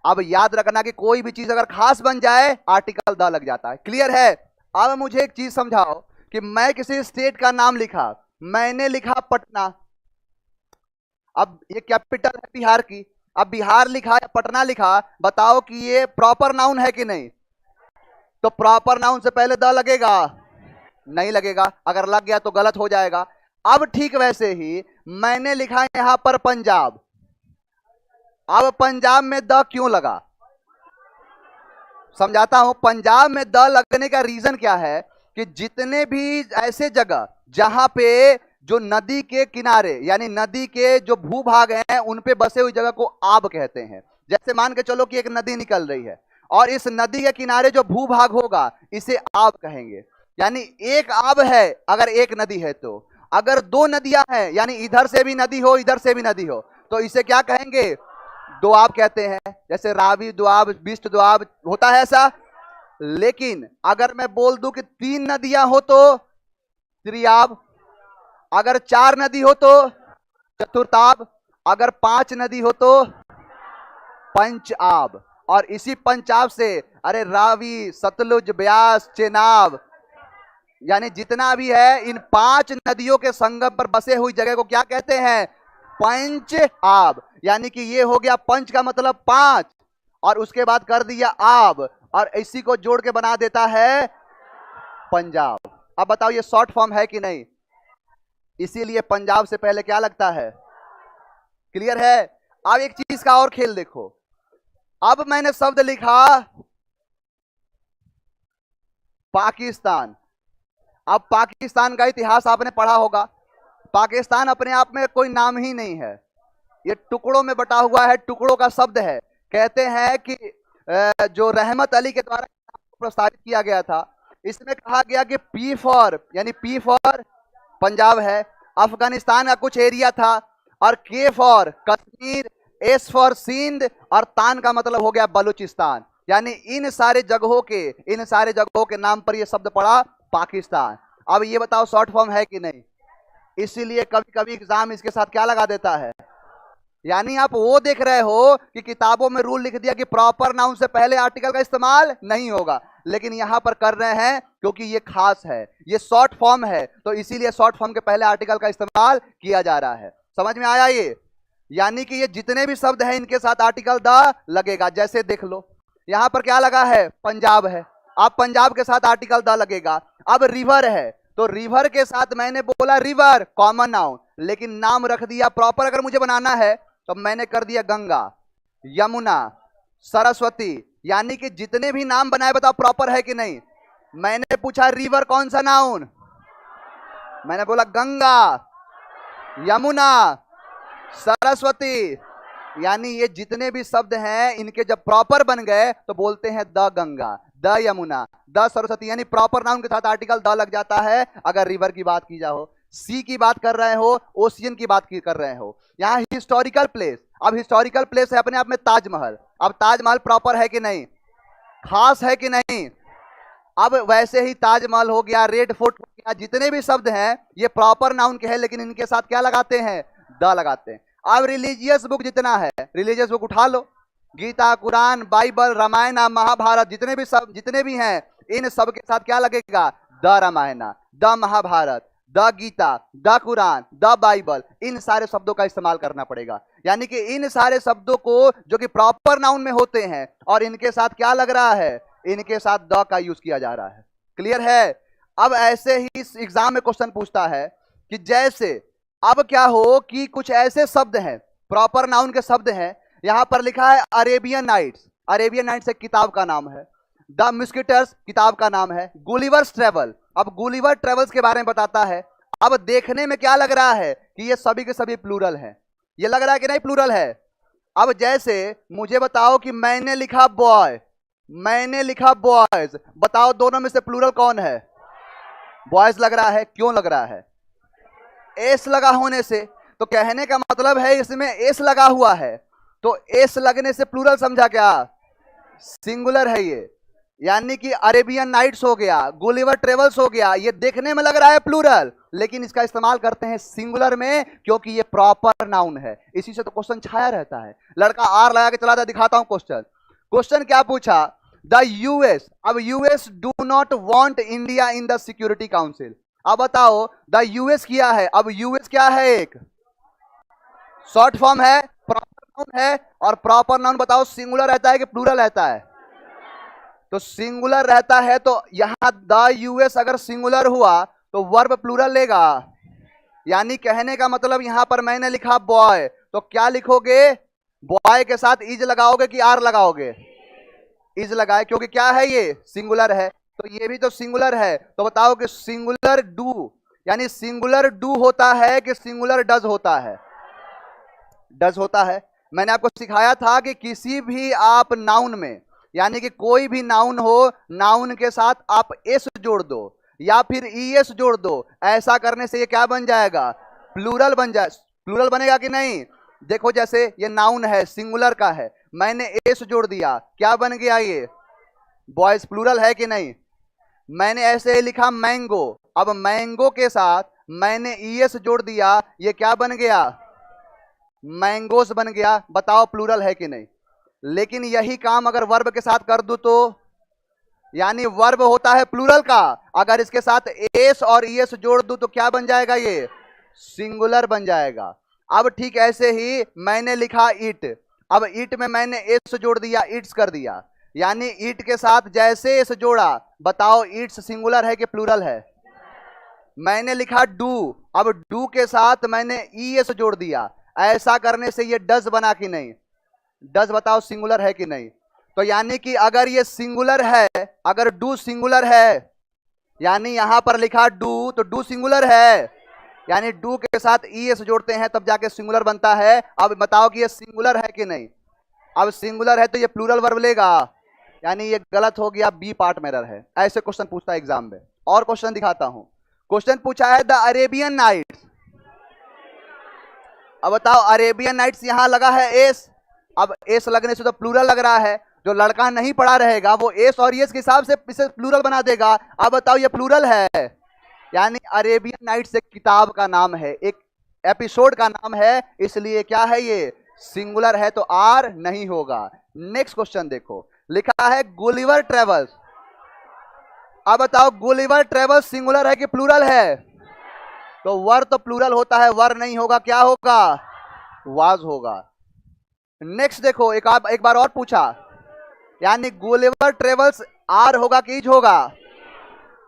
अब याद रखना कि कोई भी चीज अगर खास बन जाए आर्टिकल द लग जाता है। क्लियर है? अब मुझे एक चीज समझाओ कि मैं किसी स्टेट का नाम लिखा, मैंने लिखा पटना, अब ये कैपिटल है बिहार की, अब बिहार लिखा या पटना लिखा, बताओ कि ये प्रॉपर नाउन है कि नहीं? तो प्रॉपर नाउन से पहले द लगेगा। नहीं लगेगा, अगर लग गया तो गलत हो जाएगा। अब ठीक वैसे ही मैंने लिखा यहां पर पंजाब। अब पंजाब में द क्यों लगा, समझाता हूं। पंजाब में द लगने का रीजन क्या है कि जितने भी ऐसे जगह जहां पे जो नदी के किनारे यानी नदी के जो भूभाग हैं उन पे बसे हुई जगह को आब कहते हैं। जैसे मान के चलो कि एक नदी निकल रही है और इस नदी के किनारे जो भूभाग होगा इसे आब कहेंगे। यानी एक आब है अगर एक नदी है तो, अगर दो नदियां हैं यानी इधर से भी नदी हो इधर से भी नदी हो तो इसे क्या कहेंगे, दोआब कहते हैं। जैसे रावी दोआब, बिस्ट दोआब होता है ऐसा। लेकिन अगर मैं बोल दूं कि तीन नदियां हो तो त्रियाब, अगर चार नदी हो तो चतुर्थाब, अगर पांच नदी हो तो पंचाब। और इसी पंचाब से अरे रावी, सतलुज, ब्यास, चेनाब यानी जितना भी है इन पांच नदियों के संगम पर बसे हुई जगह को क्या कहते हैं, पंच आब। यानी कि ये हो गया पंच का मतलब पांच और उसके बाद कर दिया आब और इसी को जोड़ के बना देता है पंजाब। अब बताओ ये शॉर्ट फॉर्म है कि नहीं, इसीलिए पंजाब से पहले क्या लगता है, क्लियर है। अब एक चीज का और खेल देखो, अब मैंने शब्द लिखा पाकिस्तान। अब पाकिस्तान का इतिहास आपने पढ़ा होगा, पाकिस्तान अपने आप में कोई नाम ही नहीं है, ये टुकड़ों में बटा हुआ है, टुकड़ों का शब्द है। कहते हैं कि जो रहमत अली के द्वारा प्रस्तावित किया गया था, इसमें कहा गया कि पी फॉर यानी पी फॉर पंजाब है, अफगानिस्तान का कुछ एरिया था, और K for Kashmir, S for Sindh और तान का मतलब हो गया बलूचिस्तान। यानी इन सारे जगहों के नाम पर यह शब्द पड़ा पाकिस्तान। अब ये बताओ शॉर्ट फॉर्म है कि नहीं, इसीलिए कभी कभी एग्जाम इसके साथ क्या लगा देता है। यानी आप वो देख रहे हो कि किताबों में रूल लिख दिया कि प्रॉपर नाउन से पहले आर्टिकल का इस्तेमाल नहीं होगा, लेकिन यहां पर कर रहे हैं क्योंकि ये खास है, ये शॉर्ट फॉर्म है, तो इसीलिए शॉर्ट फॉर्म के पहले आर्टिकल का इस्तेमाल किया जा रहा है। समझ में आया ये, यानी कि ये जितने भी शब्द हैं इनके साथ आर्टिकल द लगेगा। जैसे देख लो यहां पर क्या लगा है, पंजाब है, अब पंजाब के साथ आर्टिकल द लगेगा। अब रिवर है तो रिवर के साथ मैंने बोला रिवर कॉमन नाउन, लेकिन नाम रख दिया प्रॉपर अगर मुझे बनाना है तो मैंने कर दिया गंगा, यमुना, सरस्वती। यानी कि जितने भी नाम बनाए बताओ प्रॉपर है कि नहीं। मैंने पूछा रिवर कौन सा नाउन, मैंने बोला गंगा, यमुना, सरस्वती। यानी ये जितने भी शब्द हैं इनके जब प्रॉपर बन गए तो बोलते हैं the Ganga, the Yamuna, the Saraswati. यानी प्रॉपर नाउन के साथ आर्टिकल द लग जाता है अगर रिवर की बात की जाओ, सी की बात कर रहे हो, ओशियन की बात कर रहे हो। यहाँ हिस्टोरिकल प्लेस, अब हिस्टोरिकल प्लेस है अपने आप में ताजमहल। अब ताजमहल प्रॉपर है कि नहीं, खास है कि नहीं। अब वैसे ही ताजमहल हो गया, रेड फोर्ट हो गया, जितने भी शब्द हैं ये प्रॉपर नाउन के हैं, लेकिन इनके साथ क्या लगाते हैं, द लगाते हैं। अब रिलीजियस बुक जितना है, रिलीजियस बुक उठा लो, गीता, कुरान, बाइबल, रामायण, महाभारत, जितने भी हैं इन सब के साथ क्या लगेगा, the Ramayan, the Mahabharat, the Gita, the Quran, the Bible. इन सारे शब्दों का इस्तेमाल करना पड़ेगा। यानी कि इन सारे शब्दों को जो कि प्रॉपर नाउन में होते हैं और इनके साथ क्या लग रहा है, इनके साथ द का यूज किया जा रहा है। क्लियर है। अब ऐसे ही इस एग्जाम में क्वेश्चन पूछता है कि जैसे अब क्या हो कि कुछ ऐसे शब्द हैं, प्रॉपर नाउन के शब्द हैं, यहां पर लिखा है अरेबियन नाइट्स। अरेबियन नाइट्स एक किताब का नाम है, द मिस्किटर्स किताब का नाम है, गुलिवर्स ट्रेवल। अब गुलिवर ट्रेवल्स के बारे में बताता है। अब देखने में क्या लग रहा है कि ये सभी के सभी प्लूरल हैं, ये लग रहा है कि नहीं प्लूरल है। अब जैसे मुझे बताओ कि मैंने लिखा बॉय, मैंने लिखा बॉयज, बताओ दोनों में से प्लूरल कौन है, बॉयज लग रहा है। क्यों लग रहा है, एस लगा होने से। तो कहने का मतलब है इसमें एस लगा हुआ है, तो एस लगने से प्लूरल समझा क्या, सिंगुलर है ये। यानी कि अरेबियन नाइट्स हो गया, गुलिवर ट्रेवल्स हो गया, ये देखने में लग रहा है प्लूरल, लेकिन इसका इस्तेमाल करते हैं सिंगुलर में क्योंकि ये प्रॉपर नाउन है। इसी से तो क्वेश्चन छाया रहता है। लड़का आर लगा के चला था, दिखाता हूं क्वेश्चन। क्वेश्चन क्या पूछा, द यूएस। अब US do not want India in the security council. अब बताओ द यूएस किया है, अब यूएस क्या है, एक शॉर्ट फॉर्म है, प्रॉपर नाउन है, और प्रॉपर नाउन बताओ सिंगुलर रहता है कि प्लूरल रहता है, तो सिंगुलर रहता है, तो यहां द यूएस अगर सिंगुलर हुआ तो वर्ब प्लूरल लेगा। यानी कहने का मतलब यहां पर मैंने लिखा बॉय, तो क्या लिखोगे? बॉय के साथ इज लगाओगे कि आर लगाओगे? इज लगाए, क्योंकि क्या है ये सिंगुलर है, तो ये भी तो सिंगुलर है। तो बताओ कि सिंगुलर डू, यानी सिंगुलर डू होता है कि सिंगुलर डज होता है? डज होता है। मैंने आपको सिखाया था कि किसी भी आप नाउन में, यानी कि कोई भी नाउन हो, नाउन के साथ आप एस जोड़ दो या फिर ईएस जोड़ दो, ऐसा करने से ये क्या बन जाएगा? प्लूरल बन जाए। प्लूरल बनेगा कि नहीं? देखो जैसे ये नाउन है, सिंगुलर का है, मैंने एस जोड़ दिया, क्या बन गया ये? बॉयज। प्लूरल है कि नहीं? मैंने ऐसे ही लिखा मैंगो, अब मैंगो के साथ मैंने ईएस जोड़ दिया, ये क्या बन गया? मैंगोस बन गया। बताओ प्लूरल है कि नहीं? लेकिन यही काम अगर वर्ब के साथ कर दूं तो, यानी वर्ब होता है प्लूरल का, अगर इसके साथ एस और ईएस जोड़ दूं तो क्या बन जाएगा? ये सिंगुलर बन जाएगा। अब ठीक ऐसे ही मैंने लिखा इट, अब इट में मैंने एस जोड़ दिया, इट्स कर दिया, यानी इट के साथ जैसे एस जोड़ा, बताओ इट्स सिंगुलर है कि प्लूरल है? मैंने लिखा डू, अब डू के साथ मैंने ईएस जोड़ दिया, ऐसा करने से ये डज बना कि नहीं? डज। बताओ सिंगुलर है कि नहीं? तो यानी कि अगर ये सिंगुलर है, अगर डू सिंगुलर है, यानी यहां पर लिखा डू, तो डू सिंगुलर है, यानी डू के साथ ईएस जोड़ते हैं तब जाके सिंगुलर बनता है। अब बताओ कि ये सिंगुलर है कि नहीं? अब सिंगुलर है तो ये प्लूरल वर्ब लेगा, यानी ये गलत हो गया, बी पार्ट में एरर है। ऐसे क्वेश्चन पूछता है एग्जाम में। और क्वेश्चन दिखाता हूं। क्वेश्चन पूछा है द अरेबियन नाइट्स। अब बताओ अरेबियन नाइट्स यहां लगा है एस, अब एस लगने से तो प्लूरल लग रहा है, जो लड़का नहीं पढ़ा रहेगा वो एस और एस के हिसाब से इसे प्लूरल बना देगा। अब बताओ ये प्लूरल है, यानी अरेबियन नाइट्स एक किताब का नाम है, एक एपिसोड का नाम है, इसलिए क्या है ये? सिंगुलर है, तो आर नहीं होगा। नेक्स्ट क्वेश्चन देखो, लिखा है गुलिवर ट्रेवल्स। अब बताओ गुलिवर ट्रेवल्स सिंगुलर है कि प्लूरल है? तो वर तो प्लूरल होता है, वर नहीं होगा, क्या होगा? वाज होगा। नेक्स्ट देखो, एक बार और पूछा, यानी गुलिवर ट्रेवल्स आर होगा कि इज होगा?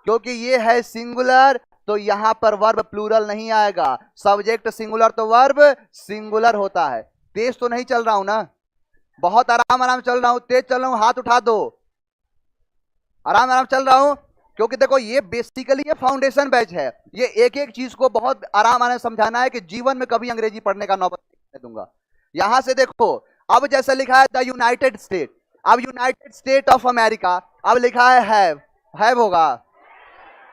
क्योंकि ये है सिंगुलर, तो यहां पर वर्ब प्लूरल नहीं आएगा। सब्जेक्ट सिंगुलर तो वर्ब सिंगुलर होता है। तेज तो नहीं चल रहा हूं ना? बहुत आराम आराम चल रहा हूं? तेज चल रहा हूं? हाथ उठा दो। आराम आराम चल रहा हूं, क्योंकि देखो ये बेसिकली ये फाउंडेशन बैच है, ये एक एक चीज को बहुत आराम आराम समझाना है कि जीवन में कभी अंग्रेजी पढ़ने का नौबत नहीं दूंगा। यहां से देखो, अब जैसे लिखा है द यूनाइटेड स्टेट, अब यूनाइटेड स्टेट ऑफ अमेरिका, अब लिखा है हैव होगा,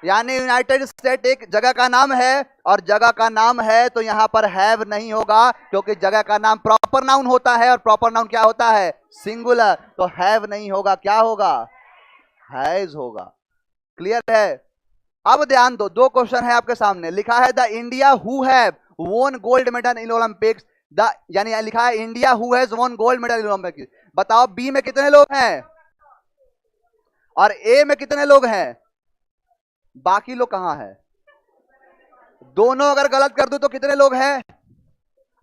यानी यूनाइटेड स्टेट एक जगह का नाम है, और जगह का नाम है तो यहां पर हैव नहीं होगा, क्योंकि जगह का नाम प्रॉपर नाउन होता है, और प्रॉपर नाउन क्या होता है? सिंगुलर, तो हैव नहीं होगा, क्या होगा? हैज होगा। क्लियर है? अब ध्यान दो, दो क्वेश्चन है आपके सामने। लिखा है द इंडिया हु हैव वोन gold medal in Olympics, the यानी लिखा है इंडिया हु हैज वोन गोल्ड मेडल इन ओलंपिक्स। बताओ बी में कितने लोग हैं और ए में कितने लोग हैं? बाकी लोग कहां है? दोनों अगर गलत कर दो तो कितने लोग हैं?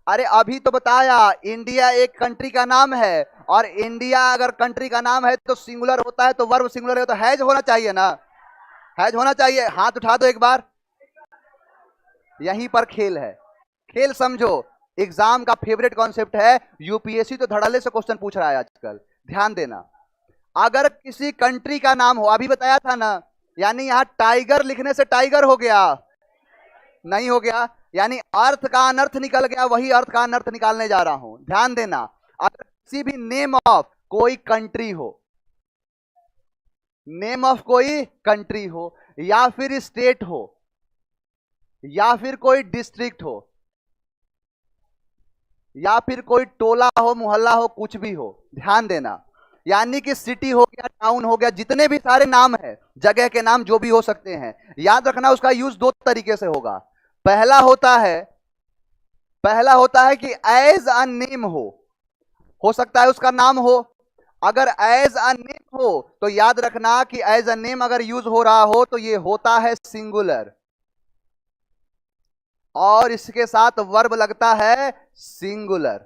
अरे अभी तो बताया, इंडिया एक कंट्री का नाम है, और इंडिया अगर कंट्री का नाम है तो सिंगुलर होता है, तो वर्ब सिंगुलर है, तो हैज होना चाहिए ना? हैज होना चाहिए। हाथ उठा दो एक बार। यहीं पर खेल है, खेल समझो। एग्जाम का फेवरेट कॉन्सेप्ट है, यूपीएससी तो धड़ल्ले से क्वेश्चन पूछ रहा है आजकल, ध्यान देना। अगर किसी कंट्री का नाम हो, अभी बताया था ना, यानी यहां टाइगर लिखने से टाइगर हो गया? नहीं हो गया, यानी अर्थ का अनर्थ निकल गया, वही अर्थ का अनर्थ निकालने जा रहा हूं, ध्यान देना। अगर किसी भी नेम ऑफ कोई कंट्री हो, नेम ऑफ कोई कंट्री हो, या फिर स्टेट हो, या फिर कोई डिस्ट्रिक्ट हो, या फिर कोई टोला हो, मोहल्ला हो, कुछ भी हो, ध्यान देना। यानी कि सिटी हो गया, टाउन हो गया, जितने भी सारे नाम है, जगह के नाम जो भी हो सकते हैं, याद रखना उसका यूज दो तरीके से होगा। पहला होता है कि एज अ नेम हो सकता है उसका नाम हो। अगर एज अ नेम हो तो याद रखना कि एज अ नेम अगर यूज हो रहा हो तो ये होता है सिंगुलर, और इसके साथ वर्ब लगता है सिंगुलर,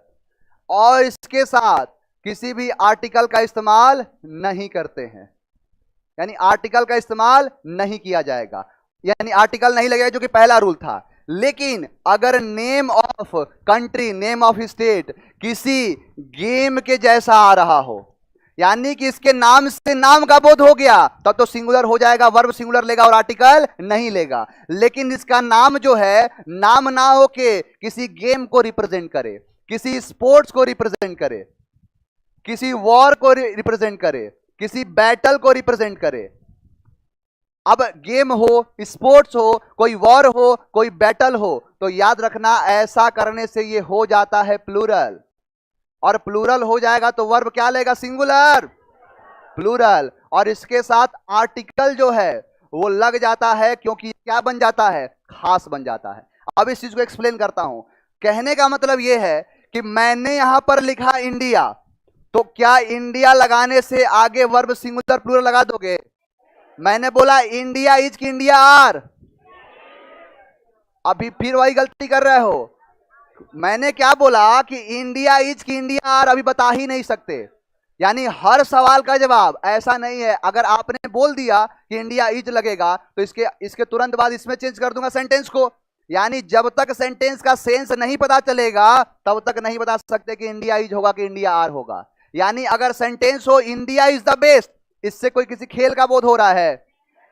और इसके साथ किसी भी आर्टिकल का इस्तेमाल नहीं करते हैं। यानी आर्टिकल का इस्तेमाल नहीं किया जाएगा, यानी आर्टिकल नहीं लगेगा, जो कि पहला रूल था। लेकिन अगर name of country, name of state किसी गेम के जैसा आ रहा हो, यानी कि इसके नाम से नाम का बोध हो गया, तब तो सिंगुलर हो जाएगा, वर्ब सिंगुलर लेगा और आर्टिकल नहीं लेगा। लेकिन इसका नाम जो है, नाम ना हो के किसी गेम को रिप्रेजेंट करे, किसी स्पोर्ट्स को रिप्रेजेंट करे, किसी वॉर को रिप्रेजेंट करे, किसी बैटल को रिप्रेजेंट करे। अब गेम हो, स्पोर्ट्स हो, कोई वॉर हो, कोई बैटल हो, तो याद रखना ऐसा करने से ये हो जाता है प्लूरल, और प्लूरल हो जाएगा तो वर्ब क्या लेगा? Singular, plural. और इसके साथ आर्टिकल जो है वो लग जाता है, क्योंकि क्या बन जाता है? खास बन जाता है। अब इस चीज को एक्सप्लेन करता हूं। कहने का मतलब यह है कि मैंने यहां पर लिखा इंडिया, तो क्या इंडिया लगाने से आगे वर्ब सिंगुलर प्लूरल लगा दोगे? मैंने बोला इंडिया इज की इंडिया आर, अभी फिर वही गलती कर रहे हो। मैंने क्या बोला कि इंडिया इज की इंडिया आर अभी बता ही नहीं सकते, यानी हर सवाल का जवाब ऐसा नहीं है। अगर आपने बोल दिया कि इंडिया इज लगेगा तो इसके तुरंत बाद इसमें चेंज कर दूंगा सेंटेंस को, यानी जब तक सेंटेंस का सेंस नहीं पता चलेगा तब तक नहीं बता सकते कि इंडिया इज होगा कि इंडिया आर होगा। यानी अगर सेंटेंस हो इंडिया इज द बेस्ट, इससे कोई किसी खेल का बोध हो रहा है,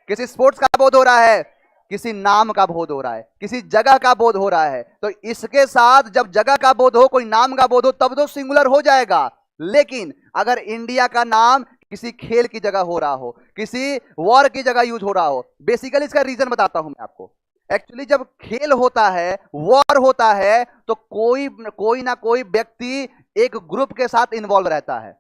किसी स्पोर्ट्स का बोध हो रहा है, किसी नाम का बोध हो रहा है, किसी जगह का बोध हो रहा है। तो इसके साथ जब जगह का बोध हो, कोई नाम का बोध हो, तब तो सिंगुलर हो जाएगा। लेकिन अगर इंडिया का नाम किसी खेल की जगह हो रहा हो, किसी वॉर की जगह यूज हो रहा हो, बेसिकली इसका रीजन बताता हूं मैं आपको। एक्चुअली जब खेल होता है, वॉर होता है, तो कोई ना कोई व्यक्ति एक ग्रुप के साथ इन्वॉल्व रहता है।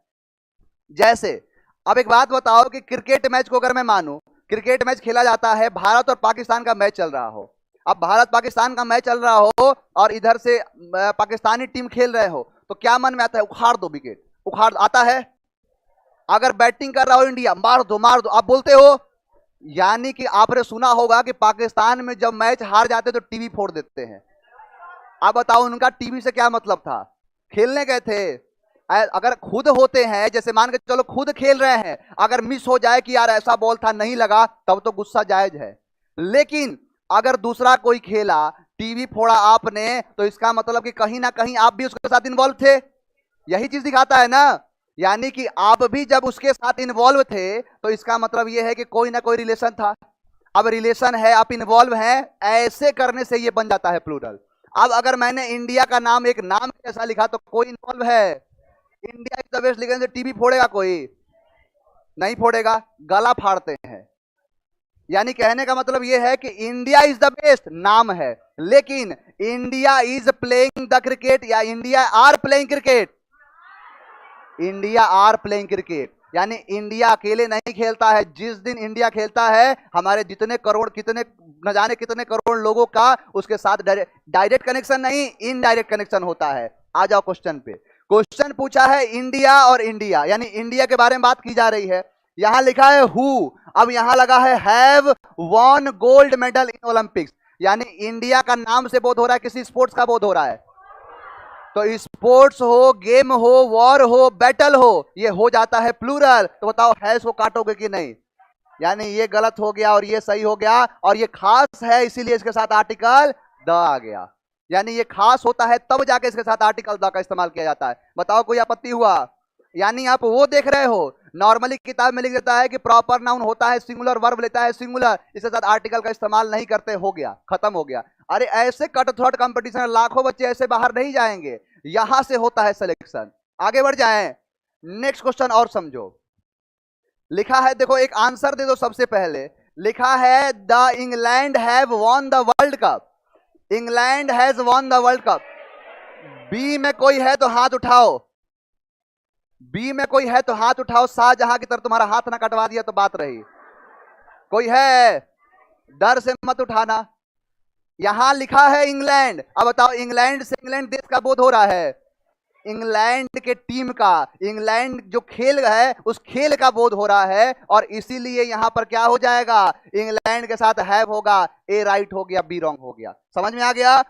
जैसे अब एक बात बताओ कि क्रिकेट मैच को अगर मैं मानूं, क्रिकेट मैच खेला जाता है, भारत और पाकिस्तान का मैच चल रहा हो। अब भारत पाकिस्तान का मैच चल रहा हो और इधर से पाकिस्तानी टीम खेल रहे हो, तो क्या मन में आता है? उखाड़ दो विकेट, उखाड़ आता है। अगर बैटिंग कर रहा हो इंडिया, मार दो मार दो, आप बोलते हो। यानी कि आपने सुना होगा कि पाकिस्तान में जब मैच हार जाते तो टीवी फोड़ देते हैं। अब बताओ उनका टीवी से क्या मतलब था? खेलने गए थे। अगर खुद होते हैं, जैसे मान के चलो खुद खेल रहे हैं, अगर मिस हो जाए कि यार ऐसा बॉल था नहीं लगा, तब तो गुस्सा जायज है। लेकिन अगर दूसरा कोई खेला, टीवी फोड़ा आपने, तो इसका मतलब कि कहीं ना कहीं आप भी उसके साथ इन्वॉल्व थे। यही चीज दिखाता है ना, यानी कि आप भी जब उसके साथ इन्वॉल्व थे तो इसका मतलब यह है कि कोई ना कोई रिलेशन था। अब रिलेशन है, आप इन्वॉल्व हैं, ऐसे करने से यह बन जाता है प्लूरल। अब अगर मैंने इंडिया का नाम एक नाम जैसा लिखा तो कोई इन्वॉल्व है। इंडिया इज द बेस्ट लिखने से टीवी फोड़ेगा? कोई नहीं फोड़ेगा, गला फाड़ते हैं। यानी कहने का मतलब यह है कि इंडिया इज द बेस्ट नाम है, लेकिन India is playing the cricket या India are playing cricket, India are playing cricket, यानी इंडिया अकेले नहीं खेलता है। जिस दिन इंडिया खेलता है, हमारे जितने करोड़, कितने न जाने कितने करोड़ लोगों का उसके साथ डायरेक्ट कनेक्शन नहीं, इनडायरेक्ट कनेक्शन होता है। आ जाओ क्वेश्चन पे। क्वेश्चन पूछा है इंडिया और इंडिया, यानी इंडिया के बारे में बात की जा रही है। यहां लिखा है हु, अब यहां लगा है have won gold medal in Olympics, यानी इंडिया का नाम से बोध हो रहा है, किसी स्पोर्ट्स का बोध हो रहा है। तो स्पोर्ट्स हो, गेम हो, वॉर हो, बैटल हो, ये हो जाता है प्लूरल। तो बताओ हैज को काटोगे कि नहीं? यानी ये गलत हो गया और ये सही हो गया, और ये खास है इसीलिए इसके साथ आर्टिकल द आ गया। यानी ये खास होता है तब जाके इसके साथ आर्टिकल द का इस्तेमाल किया जाता है। बताओ कोई आपत्ति हुआ? यानी आप वो देख रहे हो, नॉर्मली किताब में लिख देता है कि प्रॉपर नाउन होता है सिंगुलर, वर्ब लेता है सिंगुलर, इसके साथ आर्टिकल का इस्तेमाल नहीं करते, हो गया, खत्म हो गया। अरे ऐसे कट थ्रोट कंपटीशन, लाखों बच्चे ऐसे बाहर नहीं जाएंगे, यहां से होता है सिलेक्शन। आगे बढ़ जाएं, नेक्स्ट क्वेश्चन और समझो। लिखा है, देखो एक आंसर दे दो। सबसे पहले लिखा है the England have won the World Cup, England has won the World Cup. B में कोई है तो हाथ उठाओ, बी में कोई है तो हाथ उठाओ। शाहजहां की तरह तुम्हारा हाथ ना कटवा दिया तो बात रही। कोई है? डर से मत उठाना। यहां लिखा है इंग्लैंड। अब बताओ इंग्लैंड से इंग्लैंड देश का बोध हो रहा है, इंग्लैंड के टीम का, इंग्लैंड जो खेल है उस खेल का बोध हो रहा है, और इसीलिए यहां पर क्या हो जाएगा? इंग्लैंड के साथ हैव होगा। ए राइट हो गया, बी रॉन्ग हो गया। समझ में आ गया?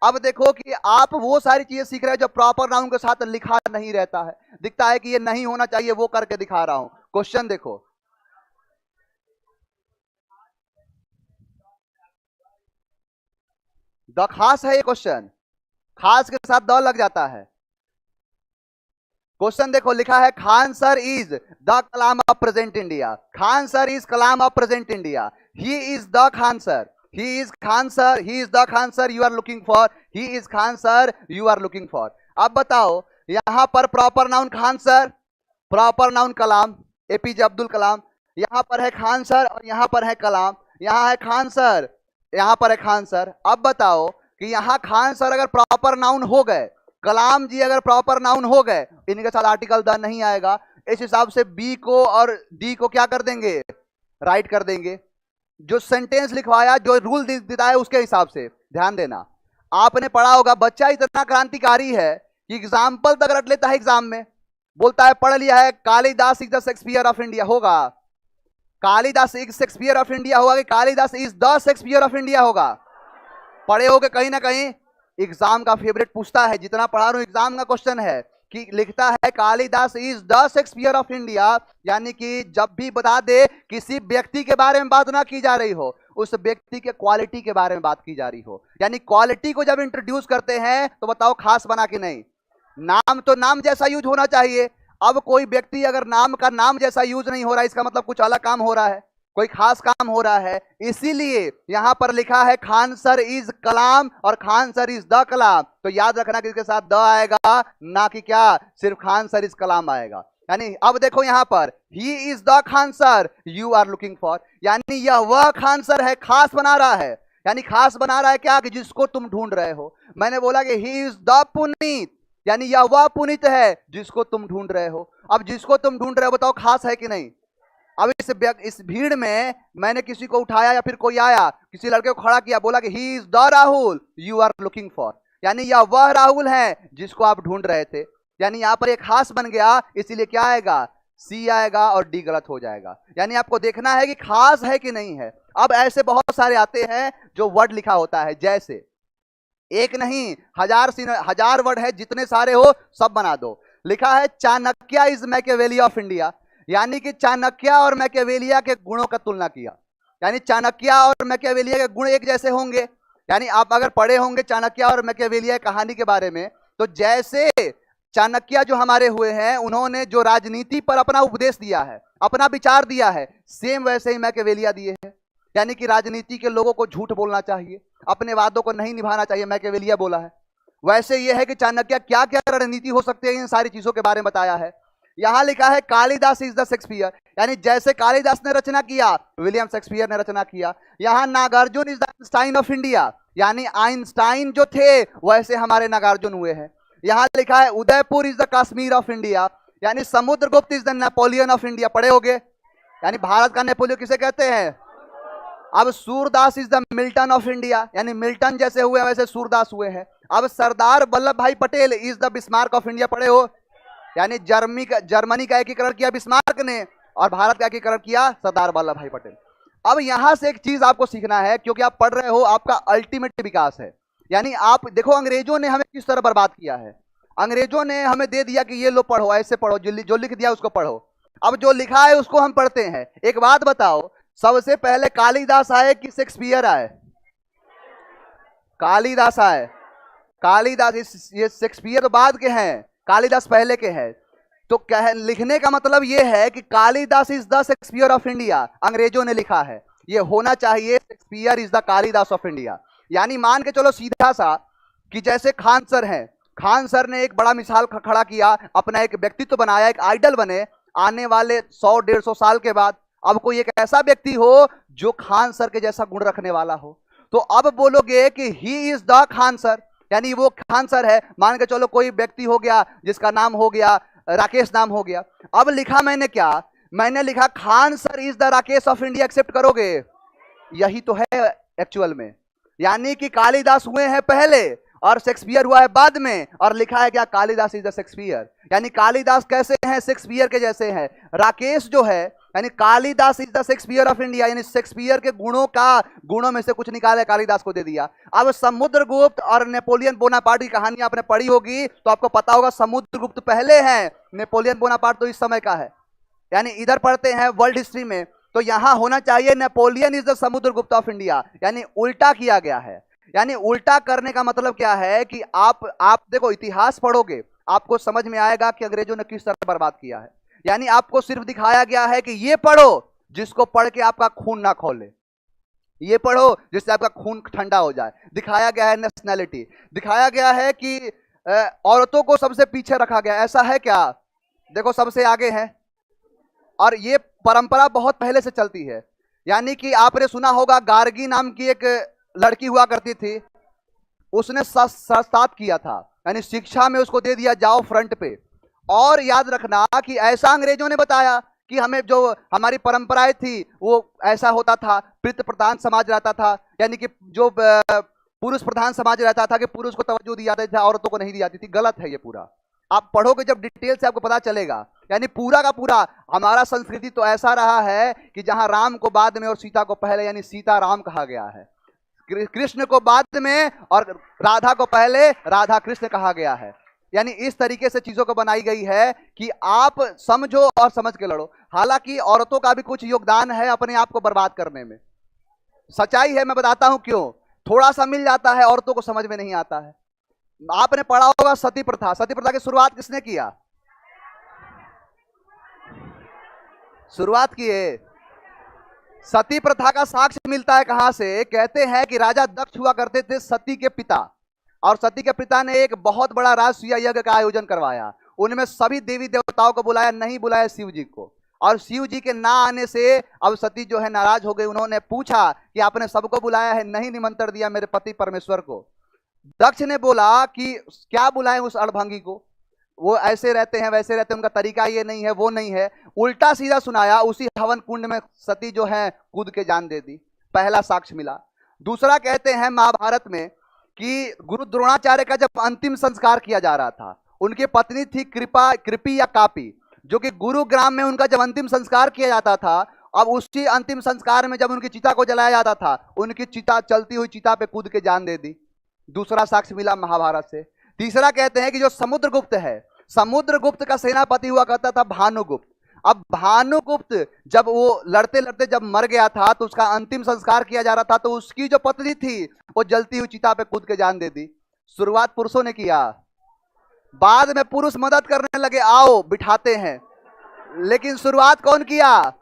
अब देखो कि आप वो सारी चीजें सीख रहे हैं जो प्रॉपर नाउन के साथ लिखा नहीं रहता है, दिखता है कि ये नहीं होना चाहिए, वो करके दिखा रहा हूं। क्वेश्चन देखो, द खास है ये क्वेश्चन, खास के साथ द लग जाता है। क्वेश्चन देखो, लिखा है Khan sir is the Kalam of present India. Khan sir is Kalam of present India. He is the Khan sir, he is Khan sir, he is the Khan sir you are looking for, he is Khan sir you are looking for. अब बताओ यहां पर proper noun Khan sir, proper noun Kalam, APJ Abdul Kalam. यहां पर है Khan sir और यहां पर है कलाम, यहां है खान सर, यहां पर है खान सर। अब बताओ कि यहां खान सर अगर प्रॉपर नाउन हो गए, कलाम जी अगर प्रॉपर नाउन हो गए, इनके साथ आर्टिकल द नहीं आएगा। इस हिसाब से बी को और डी को क्या कर देंगे, राइट कर देंगे। जो सेंटेंस लिखवाया, जो रूल दिया है उसके हिसाब से ध्यान देना। आपने पढ़ा होगा, बच्चा इतना क्रांतिकारी है कि एग्जाम्पल तक रट लेता है एग्जाम में। बोलता है पढ़ लिया है Kalidas is the Shakespeare of India, होगा Kalidas is Shakespeare of India होगा कि Kalidas is the Shakespeare of India होगा? पढ़े होगे कहीं ना कहीं। एग्जाम का फेवरेट पूछता है, जितना पढ़ा रहा हूं एग्जाम का क्वेश्चन है कि लिखता है Kalidas is the Shakespeare of India, यानी कि जब भी बता दे किसी व्यक्ति के बारे में बात ना की जा रही हो, उस व्यक्ति के क्वालिटी के बारे में बात की जा रही हो। यानी क्वालिटी को जब इंट्रोड्यूस करते हैं तो बताओ खास बना कि नहीं। नाम तो नाम जैसा यूज होना चाहिए। अब कोई व्यक्ति अगर नाम का नाम जैसा यूज नहीं हो रहा है, इसका मतलब कुछ अलग काम हो रहा है, कोई खास काम हो रहा है। इसीलिए यहां पर लिखा है खान सर इज कलाम और खान सर इज द कलाम। तो याद रखना कि इसके साथ द आएगा, ना कि क्या सिर्फ खान सर इज कलाम आएगा। यानी अब देखो यहां पर he is the Khan sir you are looking for, यानी यह वह खान सर है, खास बना रहा है। यानी खास बना रहा है क्या, कि जिसको तुम ढूंढ रहे हो। मैंने बोला कि ही इज द पुनीत, यानी यह वह पुनीत है जिसको तुम ढूंढ रहे हो। अब जिसको तुम ढूंढ रहे हो बताओ खास है कि नहीं। अब इस भीड़ में मैंने किसी को उठाया या फिर कोई आया किसी लड़के को खड़ा किया, बोला कि he is the Rahul you are looking for, यानी यह वह राहुल है जिसको आप ढूंढ रहे थे। यानी यहां पर एक खास बन गया, इसीलिए क्या आएगा, सी आएगा और डी गलत हो जाएगा। यानी आपको देखना है कि खास है कि नहीं है। अब ऐसे बहुत सारे आते हैं जो वर्ड लिखा होता है, जैसे एक नहीं हजार वर्ड है, जितने सारे हो सब बना दो। लिखा है Chanakya is Machiavelli of India, यानी कि चाणक्य और मैकियावेलिया के गुणों का तुलना किया। यानी चाणक्य और मैकियावेलिया के गुण एक जैसे होंगे। यानी आप अगर पढ़े होंगे चाणक्य और मैकियावेलिया कहानी के बारे में, तो जैसे चाणक्य जो हमारे हुए हैं, उन्होंने जो राजनीति पर अपना उपदेश दिया है, अपना विचार दिया है, सेम वैसे ही मैकियावेलिया दिए हैं। यानी कि राजनीति के लोगों को झूठ बोलना चाहिए, अपने वादों को नहीं निभाना चाहिए, मैकियावेलिया बोला है। वैसे यह है कि चाणक्य क्या क्या रणनीति हो सकती है, इन सारी चीजों के बारे में बताया है। यहां लिखा है कालिदास इज द शेक्सपियर, यानी जैसे कालिदास ने रचना किया, विलियम शेक्सपियर ने रचना किया। यहां Nagarjuna is the Einstein of India, यानी आइंस्टाइन जो थे वैसे हमारे नागार्जुन हुए हैं। यहां लिखा है Udaipur is the Kashmir of India, यानी Samudragupta is the Napoleon of India. पढ़े होगे, यानी भारत का नेपोलियन किसे कहते हैं। अब Surdas is the Milton of India, यानी मिल्टन जैसे हुए वैसे सूरदास हुए हैं। अब सरदार वल्लभ भाई Patel is the Bismarck of India. पढ़े हो, यानी जर्मनी का एकीकरण किया बिस्मार्क ने और भारत का एकीकरण किया सरदार वल्लभ भाई पटेल। अब यहां से एक चीज आपको सीखना है, क्योंकि आप पढ़ रहे हो, आपका अल्टीमेट विकास है। यानी आप देखो अंग्रेजों ने हमें किस तरह बर्बाद किया है। अंग्रेजों ने हमें दे दिया कि ये लो पढ़ो, ऐसे पढ़ो, जो लिख दिया उसको पढ़ो। अब जो लिखा है उसको हम पढ़ते हैं। एक बात बताओ, सबसे पहले कालिदास आए कि शेक्सपियर आए। कालिदास आए। कालिदास, ये शेक्सपियर तो बाद के हैं, कालिदास पहले के हैं। तो लिखने का मतलब यह है कि Kalidas is the Shakespeare of India, अंग्रेजों ने लिखा है। ये होना चाहिए Shakespeare is the Kalidas of India. यानी मान के चलो सीधा सा कि जैसे खान सर हैं, खान सर ने एक बड़ा मिसाल खड़ा किया, अपना एक व्यक्तित्व बनाया, एक आइडल बने। आने वाले 100-150 साल के बाद अब कोई एक ऐसा व्यक्ति हो जो खान सर के जैसा गुण रखने वाला हो, तो अब बोलोगे कि he is the Khan sir, यानी वो खान सर है। मान के चलो कोई व्यक्ति हो गया जिसका नाम हो गया राकेश नाम हो गया। अब लिखा मैंने क्या, मैंने लिखा Khan sir is the Rakesh of India. Accept करोगे, यही तो है एक्चुअल में। यानी कि कालिदास हुए हैं पहले और शेक्सपियर हुआ है बाद में, और लिखा है क्या, कालिदास इज द शेक्सपियर। यानी कालिदास कैसे हैं, शेक्सपियर के जैसे हैं। राकेश जो है, यानी Kalidas is the Shakespeare of India, यानी शेक्सपियर के गुणों में से कुछ निकाले कालिदास को दे दिया। अब समुद्रगुप्त और नेपोलियन बोनापार्ट की कहानी आपने पढ़ी होगी तो आपको पता होगा समुद्रगुप्त पहले हैं, नेपोलियन बोनापार्ट तो इस समय का है। यानी इधर पढ़ते हैं वर्ल्ड हिस्ट्री में, तो यहां होना चाहिए Napoleon is the Samudragupta of India, यानी उल्टा किया गया है। यानी उल्टा करने का मतलब क्या है कि आप देखो, इतिहास पढ़ोगे आपको समझ में आएगा कि अंग्रेजों ने किस तरह बर्बाद किया है। यानी आपको सिर्फ दिखाया गया है कि ये पढ़ो जिसको पढ़ के आपका खून ना खौले, ये पढ़ो जिससे आपका खून ठंडा हो जाए। दिखाया गया है नेशनैलिटी, दिखाया गया है कि औरतों को सबसे पीछे रखा गया। ऐसा है क्या? देखो सबसे आगे है, और ये परंपरा बहुत पहले से चलती है। यानी कि आपने सुना होगा गार्गी नाम की एक लड़की हुआ करती थी, उसने शस्त्रास्त्र किया था, यानी शिक्षा में उसको दे दिया जाओ फ्रंट पे। और याद रखना कि ऐसा अंग्रेजों ने बताया कि हमें जो हमारी परंपराएं थी वो ऐसा होता था, पितृ प्रधान समाज रहता था, यानी कि जो पुरुष प्रधान समाज रहता था कि पुरुष को तवज्जो दी जाती थी, औरतों को नहीं दी जाती थी। गलत है ये पूरा, आप पढ़ोगे जब डिटेल से आपको पता चलेगा। यानी पूरा का पूरा हमारा संस्कृति तो ऐसा रहा है कि जहां राम को बाद में और सीता को पहले, यानी सीता राम कहा गया है, कृष्ण को बाद में और राधा को पहले राधा कृष्ण कहा गया है। यानी इस तरीके से चीजों को बनाई गई है कि आप समझो और समझ के लड़ो। हालांकि औरतों का भी कुछ योगदान है अपने आप को बर्बाद करने में, सच्चाई है, मैं बताता हूं क्यों। थोड़ा सा मिल जाता है, औरतों को समझ में नहीं आता है। आपने पढ़ा होगा सती प्रथा, सती प्रथा की शुरुआत किसने किया? शुरुआत किए सती प्रथा का साक्ष्य मिलता है कहां से? कहते हैं कि राजा दक्ष हुआ करते थे सती के पिता, और सती के पिता ने एक बहुत बड़ा राजसूय यज्ञ का आयोजन करवाया। उनमें सभी देवी देवताओं को बुलाया, नहीं बुलाया शिव जी को। और शिव जी के ना आने से अब सती जो है नाराज हो गई। उन्होंने पूछा कि आपने सबको बुलाया है, नहीं निमंत्रण दिया मेरे पति परमेश्वर को। दक्ष ने बोला कि क्या बुलाएं उस अड़भंगी को, वो ऐसे रहते हैं वैसे रहते हैं, उनका तरीका ये नहीं है वो नहीं है। उल्टा सीधा सुनाया, उसी हवन कुंड में सती जो है कूद के जान दे दी। पहला साक्ष्य मिला। दूसरा कहते हैं महाभारत में कि गुरु द्रोणाचार्य का जब अंतिम संस्कार किया जा रहा था, उनकी पत्नी थी कृपी या कापी, जो कि गुरुग्राम में उनका जब अंतिम संस्कार किया जाता था, अब उसी अंतिम संस्कार में जब उनकी चिता को जलाया जाता था, उनकी चिता चलती हुई चिता पे कूद के जान दे दी। दूसरा साक्ष्य मिला महाभारत से। तीसरा कहते हैं कि जो समुद्रगुप्त है, समुद्रगुप्त का सेनापति हुआ करता था भानुगुप्त। अब भानुगुप्त जब वो लड़ते लड़ते जब मर गया था तो उसका अंतिम संस्कार किया जा रहा था, तो उसकी जो पत्नी थी वो जलती हुई चिता पे कूद के जान दे दी। शुरुआत पुरुषों ने किया, बाद में पुरुष मदद करने लगे, आओ बिठाते हैं, लेकिन शुरुआत कौन किया?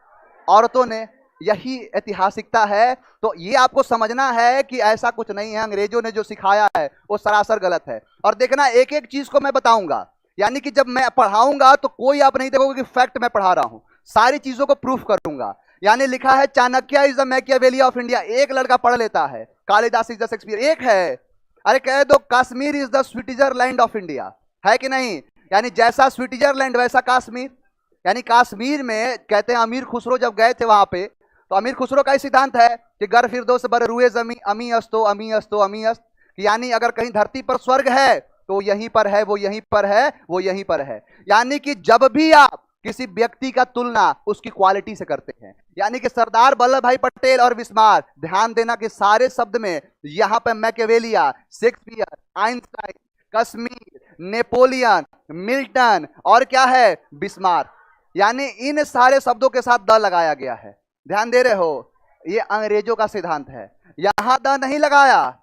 औरतों ने। यही ऐतिहासिकता है। तो ये आपको समझना है कि ऐसा कुछ नहीं है, अंग्रेजों ने जो सिखाया है वो सरासर गलत है। और देखना एक एक चीज को मैं बताऊंगा, यानी कि जब मैं पढ़ाऊंगा तो कोई आप नहीं देखोगे कि फैक्ट मैं पढ़ा रहा हूं, सारी चीजों को प्रूफ करूंगा। यानी लिखा है Chanakya is the Machiavelli of India, एक लड़का पढ़ लेता है। कालिदास इज द शेक्सपियर, एक है। अरे कह दो Kashmir is the Switzerland of India, है कि नहीं? यानी जैसा स्विट्जरलैंड वैसा कश्मीर। यानी कश्मीर में कहते हैं अमीर खुसरो जब गए थे वहां पे, तो अमीर खुसरो का ही सिद्धांत है कि गर फिरदौस बर रुए जमी अमी अस्तो अमी अस्तो अमी अस्त, यानी अगर कहीं धरती पर स्वर्ग है तो यहीं पर है, वो यहीं पर है, वो यहीं पर है। यानी कि जब भी आप किसी व्यक्ति का तुलना उसकी क्वालिटी से करते हैं, यानी कि सरदार वल्लभ भाई पटेल और बिस्मार्क, ध्यान देना कि सारे शब्द में यहां पर Machiavelli, Shakespeare, Einstein, Kashmir, Napoleon, Milton और क्या है बिस्मार्क, यानी इन सारे शब्दों के साथ द लगाया गया है। ध्यान दे रहे हो? ये अंग्रेजों का सिद्धांत है। यहां द नहीं लगाया,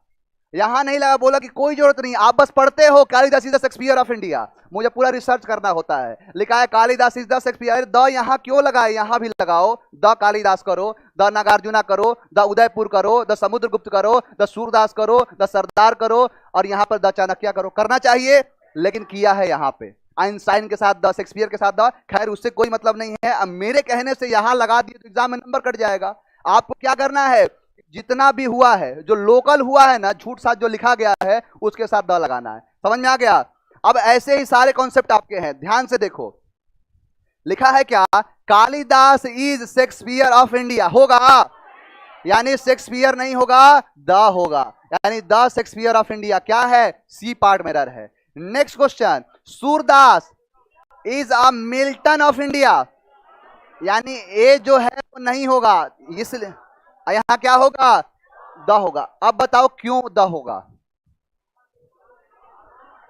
यहां नहीं लगा, बोला कि कोई जरूरत नहीं, आप बस पढ़ते हो Kalidas is the Shakespeare of India. मुझे पूरा रिसर्च करना होता है। लिखा है Kalidas is the Shakespeare, the यहां क्यों लगाए? यहां भी लगाओ, द कालिदास करो, द नागार्जुना करो, द उदयपुर करो, द समुद्रगुप्त करो, द सूरदास करो, द सरदार करो, और यहां पर द चाणक्य करो। करना चाहिए, लेकिन किया है यहां पे आइंस्टाइन के साथ द, शेक्सपियर के साथ द। खैर उससे कोई मतलब नहीं है। अब मेरे कहने से यहां लगा दिए तो एग्जाम में नंबर कट जाएगा। आपको क्या करना है, जितना भी हुआ है, जो लोकल हुआ है ना, झूठ साथ जो लिखा गया है उसके साथ द लगाना है। समझ में आ गया? अब ऐसे ही सारे कॉन्सेप्ट आपके हैं, ध्यान से देखो। लिखा है क्या? Kalidas is Shakespeare of India होगा, यानी शेक्सपियर नहीं होगा, द होगा, यानी द शेक्सपियर ऑफ इंडिया क्या है? सी पार्ट में एरर है। Next question, Surdas is a Milton of India, यानी ए जो है वो नहीं होगा, इसलिए यहां क्या होगा? द होगा। अब बताओ क्यों द होगा?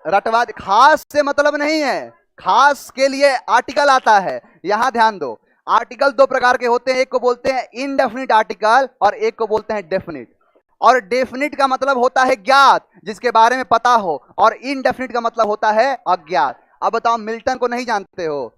रटवा, खास से मतलब नहीं है, खास के लिए आर्टिकल आता है। यहां ध्यान दो, आर्टिकल दो प्रकार के होते हैं, एक को बोलते हैं इनडेफिनिट आर्टिकल और एक को बोलते हैं डेफिनिट। और डेफिनिट का मतलब होता है ज्ञात, जिसके बारे में पता हो, और इनडेफिनिट का मतलब होता है अज्ञात। अब बताओ, मिल्टन को नहीं जानते हो।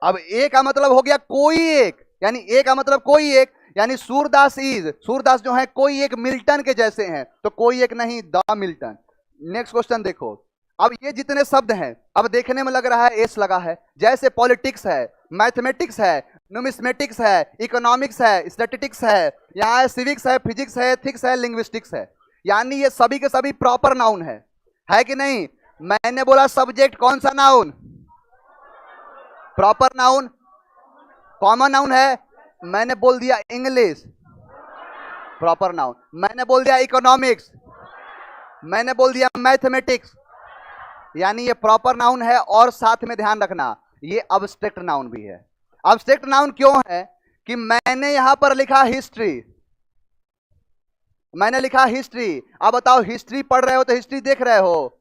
अब ए का मतलब हो गया कोई एक, यानी ए का मतलब कोई एक, यानी सूरदास इज, सूरदास जो है कोई एक मिल्टन के जैसे हैं, तो कोई एक नहीं, द मिल्टन। नेक्स्ट क्वेश्चन देखो। अब ये जितने शब्द हैं, अब देखने में लग रहा है एस लगा है, जैसे पॉलिटिक्स है, मैथमेटिक्स है, न्यूमिस्मेटिक्स है, इकोनॉमिक्स है, स्टैटिस्टिक्स है, यहाँ सिविक्स है, फिजिक्स है, एथिक्स है, लिंग्विस्टिक्स है, यानी ये सभी के सभी प्रॉपर नाउन है कि नहीं? मैंने बोला सब्जेक्ट कौन सा noun? Proper noun. Common noun है, मैंने बोल दिया इंग्लिश, प्रॉपर नाउन। मैंने बोल दिया इकोनॉमिक्स, मैंने बोल दिया मैथमेटिक्स, यानी ये प्रॉपर नाउन है। और साथ में ध्यान रखना, ये अब्स्ट्रैक्ट नाउन भी है। अब्स्ट्रैक्ट नाउन क्यों है? कि मैंने यहां पर लिखा हिस्ट्री, मैंने लिखा हिस्ट्री। अब बताओ, हिस्ट्री पढ़ रहे हो तो हिस्ट्री देख रहे हो,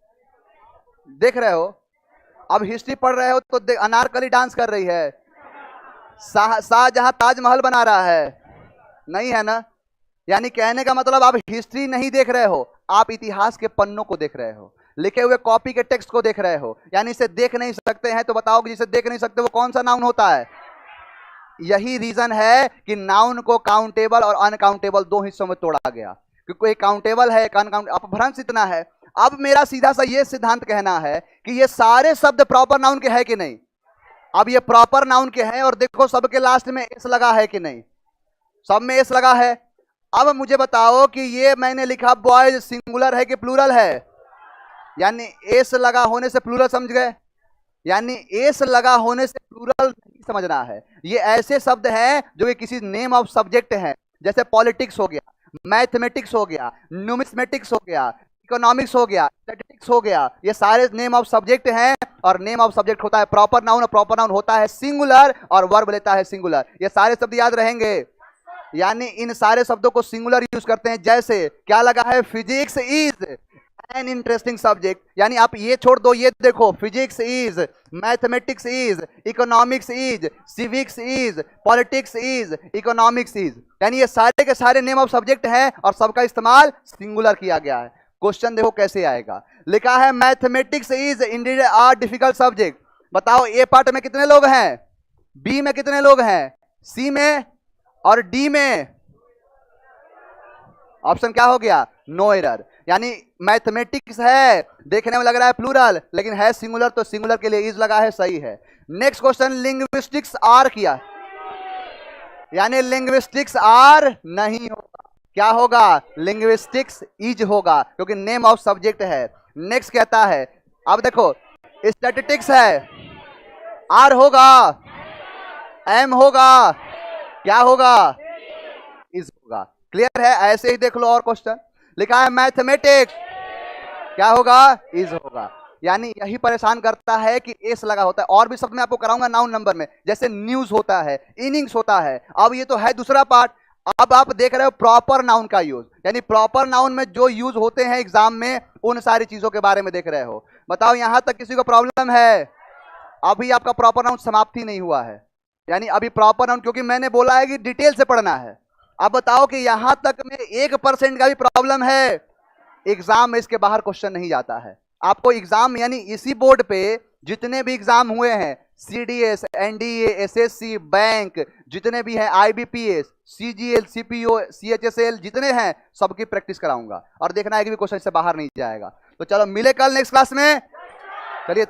देख रहे हो। अब हिस्ट्री पढ़ रहे हो तो अनारकली डांस कर रही है, शाहजहां ताजमहल बना रहा है, नहीं है ना? यानी कहने का मतलब आप हिस्ट्री नहीं देख रहे हो, आप इतिहास के पन्नों को देख रहे हो, लिखे हुए कॉपी के टेक्स्ट को देख रहे हो, यानी इसे देख नहीं सकते हैं। तो बताओ कि जिसे देख नहीं सकते वो कौन सा नाउन होता है? यही रीजन है कि नाउन को काउंटेबल और अनकाउंटेबल दो हिस्सों में तोड़ा गया, क्योंकि एक काउंटेबल है, एक अनकाउंटेबल। अपभ्रंश इतना है। अब मेरा सीधा सा ये सिद्धांत कहना है कि ये सारे शब्द प्रॉपर नाउन के हैं कि नहीं? अब ये प्रॉपर नाउन के हैं, और देखो सबके लास्ट में एस लगा है कि नहीं? सब में एस लगा है। अब मुझे बताओ कि ये मैंने लिखा बॉयज, सिंगुलर है कि प्लूरल है? यानी एस लगा होने से प्लूरल समझ गए? यानी एस लगा होने से प्लूरल नहीं समझना है। ये ऐसे शब्द हैं जो कि किसी नेम ऑफ सब्जेक्ट है, जैसे पॉलिटिक्स हो गया, मैथमेटिक्स हो गया, न्यूमिस्मेटिक्स हो गया, इकोनॉमिक्स हो गया, स्टैटिस्टिक्स हो गया। ये सारे नेम ऑफ सब्जेक्ट हैं, और नेम ऑफ सब्जेक्ट होता है प्रॉपर नाउन, और प्रॉपर नाउन होता है सिंगुलर, और वर्ब लेता है सिंगुलर। ये सारे शब्द याद रहेंगे। यानी इन सारे शब्दों को सिंगुलर यूज करते हैं। जैसे क्या लगा है? Physics is an interesting subject, यानी आप ये छोड़ दो, ये देखो, physics is, mathematics is, economics is, civics is, politics is, economics is, यानी ये सारे के सारे नेम ऑफ सब्जेक्ट हैं, और सबका इस्तेमाल सिंगुलर किया गया है। क्वेश्चन देखो कैसे आएगा। लिखा है mathematics is indeed a difficult subject. बताओ, ए पार्ट में कितने लोग हैं? बी में कितने लोग हैं? सी में और डी में? ऑप्शन क्या हो गया? No error. यानी मैथमेटिक्स है, देखने में लग रहा है प्लूरल, लेकिन है सिंगुलर, तो सिंगुलर के लिए इज लगा है, सही है। नेक्स्ट क्वेश्चन, लिंग्विस्टिक्स आर किया, यानी लिंग्विस्टिक्स आर नहीं होगा, क्या होगा? लिंग्विस्टिक्स इज होगा, क्योंकि नेम ऑफ सब्जेक्ट है। नेक्स्ट कहता है, अब देखो, स्टैटिस्टिक्स है, आर होगा, एम होगा, क्या होगा? इज होगा। क्लियर है? ऐसे ही देख लो और क्वेश्चन। लिखा है मैथमेटिक्स, क्या होगा? इज होगा। यानी यही परेशान करता है कि एस लगा होता है। और भी शब्द मैं आपको कराऊंगा नाउन नंबर में, जैसे न्यूज होता है, इनिंग्स होता है। अब ये तो है दूसरा पार्ट। अब आप देख रहे हो प्रॉपर नाउन का यूज, यानी प्रॉपर नाउन में जो यूज होते हैं एग्जाम में, उन सारी चीजों के बारे में देख रहे हो। बताओ, यहां तक किसी को प्रॉब्लम है? अभी आपका प्रॉपर नाउन समाप्त ही नहीं हुआ है, यानी अभी प्रॉपर नाउन, क्योंकि मैंने बोला है कि डिटेल से पढ़ना है। अब बताओ कि यहां तक में 1% का भी प्रॉब्लम है, एग्जाम में इसके बाहर क्वेश्चन नहीं जाता है। आपको एग्जाम, यानी इसी बोर्ड पे जितने भी एग्जाम हुए हैं, सीडीएस, एनडीए, एसएससी, बैंक, जितने भी हैं, आईबीपीएस, सीजीएल, सीपीओ, सीएचएसएल, जितने हैं, सबकी प्रैक्टिस कराऊंगा, और देखना है कि भी क्वेश्चन से बाहर नहीं जाएगा। तो चलो मिले कल नेक्स्ट क्लास में। चलिए।